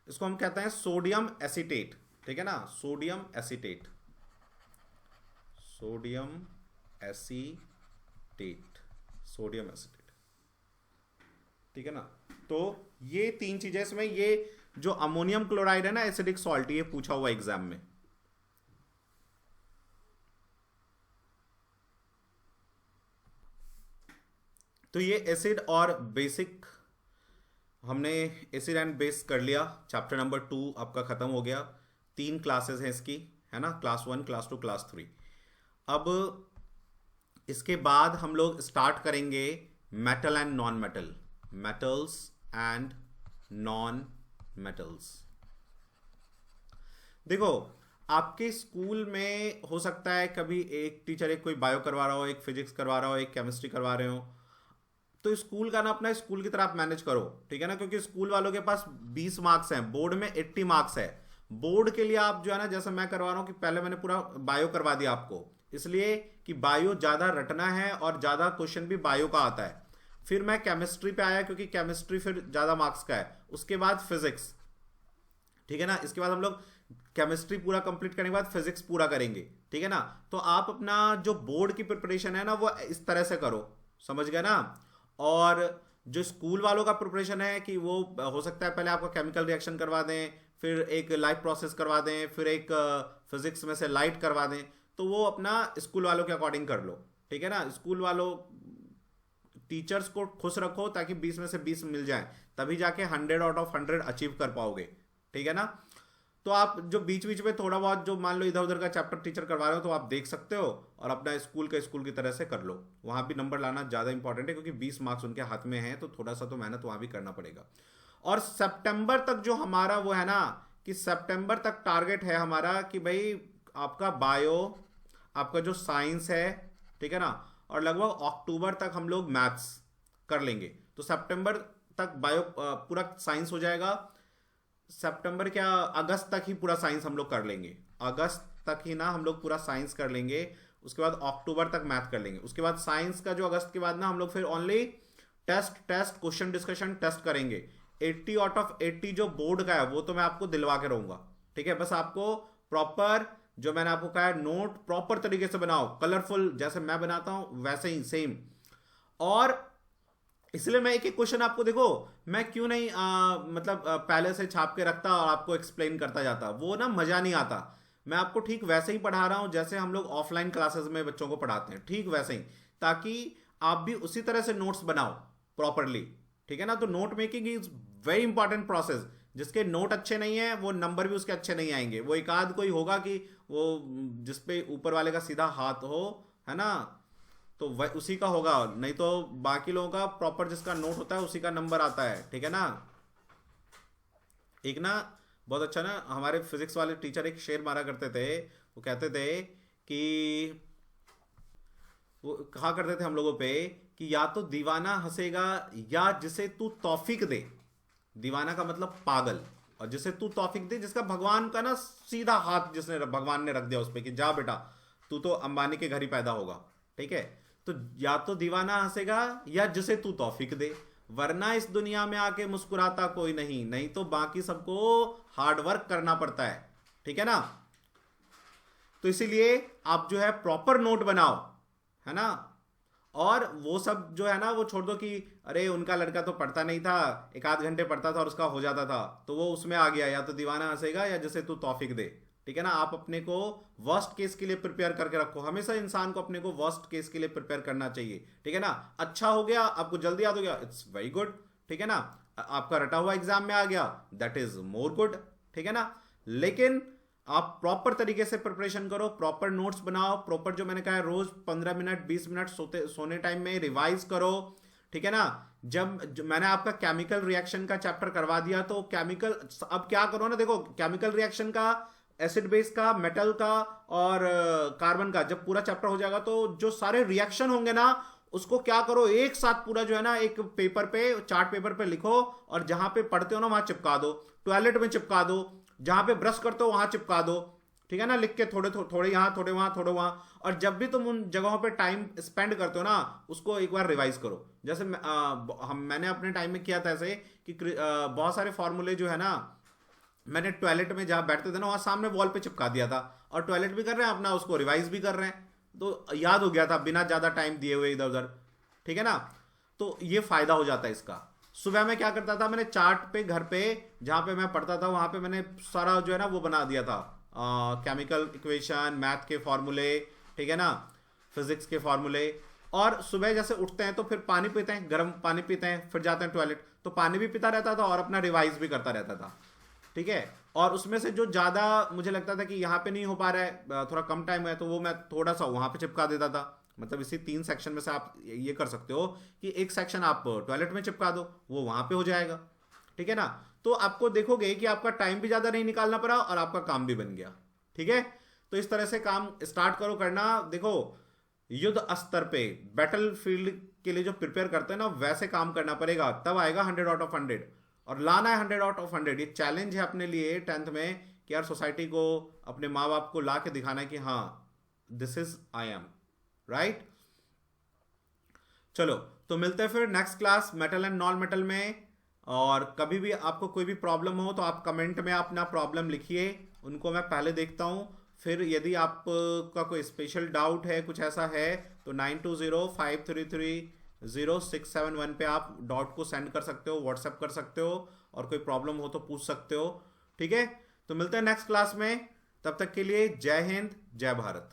इसको हम कहते हैं सोडियम एसीटेट, ठीक है ना, sodium acetate, sodium acetate, sodium acetate, ठीक है ना। तो ये 3 चीजें इसमें, ये जो अमोनियम क्लोराइड है ना, एसिडिक सॉल्ट, ये पूछा हुआ एग्जाम में। तो ये एसिड और बेसिक, हमने एसिड एंड बेस कर लिया। चैप्टर नंबर 2 आपका खत्म हो गया। 3 क्लासेस हैं इसकी, है ना, क्लास 1, क्लास 2, क्लास 3। अब इसके बाद हम लोग स्टार्ट करेंगे metal and non metal, metals and non metals. देखो, आपके स्कूल में हो सकता है कभी एक टीचर, एक कोई बायो करवा रहा हो, एक फिजिक्स करवा रहा हो, एक केमिस्ट्री करवा रहे हो। तो स्कूल का ना अपना स्कूल की तरह आप मैनेज करो, ठीक है ना, क्योंकि स्कूल वालों के पास 20 मार्क्स हैं, बोर्ड में 80 मार्क्स है। बोर्ड के लिए आप जो है ना, जैसे मैं करवा रहा हूं कि पहले मैंने पूरा बायो करवा दिया आपको, इसलिए कि बायो ज्यादा रटना है और ज्यादा क्वेश्चन भी बायो का आता है। फिर मैं केमिस्ट्री पे आया, क्योंकि केमिस्ट्री फिर ज्यादा मार्क्स का है। उसके बाद फिजिक्स, ठीक है ना, इसके बाद हम लोग केमिस्ट्री पूरा कंप्लीट करने के बाद फिजिक्स पूरा करेंगे, ठीक है ना। तो आप अपना जो बोर्ड की प्रिपरेशन है ना, वो इस तरह से करो, समझ गए ना। और जो स्कूल वालों का प्रिपरेशन है कि वो हो सकता है पहले आपका केमिकल रिएक्शन करवा दें, फिर एक लाइट प्रोसेस करवा दें, फिर एक फिजिक्स में से लाइट करवा दें, तो वो अपना स्कूल वालों के अकॉर्डिंग कर लो, ठीक है ना। स्कूल वालों, टीचर्स को खुश रखो ताकि 20 में से 20 मिल जाए, तभी जाके 100 आउट ऑफ 100 अचीव कर पाओगे, ठीक है ना। तो आप जो बीच बीच में थोड़ा बहुत जो मान लो इधर उधर का चैप्टर टीचर करवा रहे हो, तो आप देख सकते हो और अपना स्कूल का स्कूल की तरह से कर लो। वहां भी नंबर लाना ज़्यादा इंपॉर्टेंट है, क्योंकि 20 मार्क्स उनके हाथ में हैं, तो थोड़ा सा तो मेहनत वहां भी करना पड़ेगा। और सितंबर तक जो हमारा वो है ना, कि सितंबर तक टारगेट है हमारा कि भाई आपका बायो, आपका जो साइंस है, ठीक है ना, और लगभग अक्टूबर तक हम लोग मैथ्स कर लेंगे। तो सितंबर तक बायो पूरा साइंस हो जाएगा। सितंबर क्या, अगस्त तक ही पूरा साइंस हम लोग कर लेंगे, अगस्त तक ही ना हम लोग पूरा साइंस कर लेंगे। उसके बाद अक्टूबर तक मैथ कर लेंगे। उसके बाद साइंस का जो अगस्त के बाद ना हम लोग फिर only test question discussion test करेंगे। 80 आउट ऑफ 80 जो बोर्ड का है वो तो मैं आपको दिलवा के रहूंगा, ठीक है। बस आपको प्रॉपर, जो मैंने आपको कहा है, नोट प्रॉपर तरीके से बनाओ, कलरफुल, जैसे मैं बनाता हूं वैसे ही सेम। और इसलिए मैं एक एक क्वेश्चन आपको, देखो मैं क्यों नहीं मतलब पहले से छाप के रखता और आपको एक्सप्लेन करता जाता, वो ना मजा नहीं आता। मैं आपको ठीक वैसे ही पढ़ा रहा हूं जैसे हम लोग ऑफलाइन क्लासेस में बच्चों को पढ़ाते हैं, ठीक वैसे ही, ताकि आप भी उसी तरह से नोट्स बनाओ प्रॉपरली, ठीक है ना। तो note making is very important process. जिसके नोट अच्छे नहीं है वो नंबर भी उसके अच्छे नहीं आएंगे। वो एक आध कोई होगा कि वो जिसपे ऊपर वाले का सीधा हाथ हो, है ना, तो वह उसी का होगा, नहीं तो बाकी लोगों का प्रॉपर जिसका नोट होता है उसी का नंबर आता है, ठीक है ना। एक ना बहुत अच्छा ना हमारे फिजिक्स वाले टीचर एक शेर मारा करते थे। वो कहते थे कि वो कहा करते थे हम लोगों पे कि या तो दीवाना हंसेगा या जिसे तू तौफीक दे। दीवाना का मतलब पागल, और जिसे तू तौफीक दे, जिसका भगवान का ना सीधा हाथ जिसने भगवान ने रख दिया उस पर कि जा बेटा तू तो अंबानी के घर ही पैदा होगा, ठीक है। तो या तो दीवाना हंसेगा या जिसे तू तौफीक दे, वरना इस दुनिया में आके मुस्कुराता कोई नहीं, नहीं तो बाकी सबको हार्डवर्क करना पड़ता है, ठीक है ना। तो इसीलिए आप जो है प्रॉपर नोट बनाओ, है ना। और वो सब जो है ना वो छोड़ दो कि अरे उनका लड़का तो पढ़ता नहीं था, एक आध घंटे पढ़ता था और उसका हो जाता था, तो वो उसमें आ गया, या तो दीवाना हंसेगा या जैसे तू तौफीक दे। ठीक है ना, आप अपने को वर्स्ट केस के लिए प्रिपेयर करके रखो, हमेशा इंसान को अपने को वर्स्ट केस के लिए प्रिपेयर करना चाहिए। ठीक है ना, अच्छा हो गया, आपको जल्दी याद हो गया, इट्स वेरी गुड। ठीक है ना, आपका रटा हुआ एग्जाम में आ गया, दैट इज मोर गुड। ठीक है ना, लेकिन आप प्रॉपर तरीके से प्रिपरेशन करो, प्रॉपर नोट्स बनाओ, प्रॉपर जो मैंने कहा है रोज 15 मिनट 20 मिनट सोने टाइम में रिवाइज करो। ठीक है ना, मैंने आपका केमिकल रिएक्शन का चैप्टर करवा दिया, तो केमिकल अब क्या करो ना, देखो केमिकल रिएक्शन का, एसिड बेस का, मेटल का और कार्बन का जब पूरा चैप्टर हो जाएगा तो जो सारे रिएक्शन होंगे ना उसको क्या करो, एक साथ पूरा जो है ना एक पेपर पे, चार्ट पेपर पे लिखो, और जहां पे पढ़ते हो ना वहां चिपका दो, टॉयलेट में चिपका दो, जहां पे ब्रश करते हो वहां चिपका दो। ठीक है ना, लिख के थोड़े थोड़े यहां थोड़े वहां थोड़े वहां, और जब भी तुम उन जगहों पे टाइम स्पेंड करते हो ना उसको एक बार रिवाइज करो। जैसे मैंने अपने टाइम में किया था ऐसे कि बहुत सारे फॉर्मूले जो है ना मैंने टॉयलेट में जहां बैठते थे ना वहां सामने वॉल पे चिपका दिया था, और टॉयलेट भी कर रहे हैं अपना, उसको रिवाइज भी कर रहे हैं, तो याद हो गया था बिना ज्यादा टाइम दिए हुए इधर उधर। ठीक है ना, तो ये फायदा हो जाता है इसका। सुबह में क्या करता था, मैंने चार्ट पे घर पे जहां पे मैं पढ़ता था वहां पे मैंने सारा जो है ना वो बना दिया था, केमिकल इक्वेशन, मैथ के फॉर्मूले, ठीक है ना, फिजिक्स के फॉर्मूले। और सुबह जैसे उठते हैं तो फिर पानी पीते हैं, गर्म पानी पीते हैं, फिर जाते हैं टॉयलेट, तो पानी भी पीता रहता था और अपना रिवाइज भी करता रहता था। ठीक है, और उसमें से जो ज्यादा मुझे लगता था कि यहाँ पे नहीं हो पा रहा है, थोड़ा कम टाइम है, तो वो मैं थोड़ा सा वहां पे चिपका देता था। मतलब इसी 3 सेक्शन में से आप ये कर सकते हो कि एक सेक्शन आप टॉयलेट में चिपका दो, वो वहां पे हो जाएगा। ठीक है ना, तो आपको देखोगे कि आपका टाइम भी ज्यादा नहीं निकालना पड़ा और आपका काम भी बन गया। ठीक है, तो इस तरह से काम स्टार्ट करो करना। देखो युद्ध स्तर पे बैटल फील्ड के लिए जो प्रिपेयर करते हैं ना वैसे काम करना पड़ेगा, तब आएगा 100 आउट ऑफ 100, और लाना है 100 आउट ऑफ 100। ये चैलेंज है अपने लिए 10th में कि यार सोसाइटी को, अपने माँ बाप को ला के दिखाना है कि हाँ this is I am right. चलो, तो मिलते हैं फिर next class metal and non metal में। और कभी भी आपको कोई भी प्रॉब्लम हो तो आप कमेंट में अपना प्रॉब्लम लिखिए, उनको मैं पहले देखता हूँ। फिर यदि आपका कोई स्पेशल डाउट है, कुछ ऐसा है, तो 9205330671 पे आप डॉट को सेंड कर सकते हो, व्हाट्सएप कर सकते हो, और कोई प्रॉब्लम हो तो पूछ सकते हो। ठीक है, तो मिलते हैं नेक्स्ट क्लास में, तब तक के लिए जय हिंद जय भारत।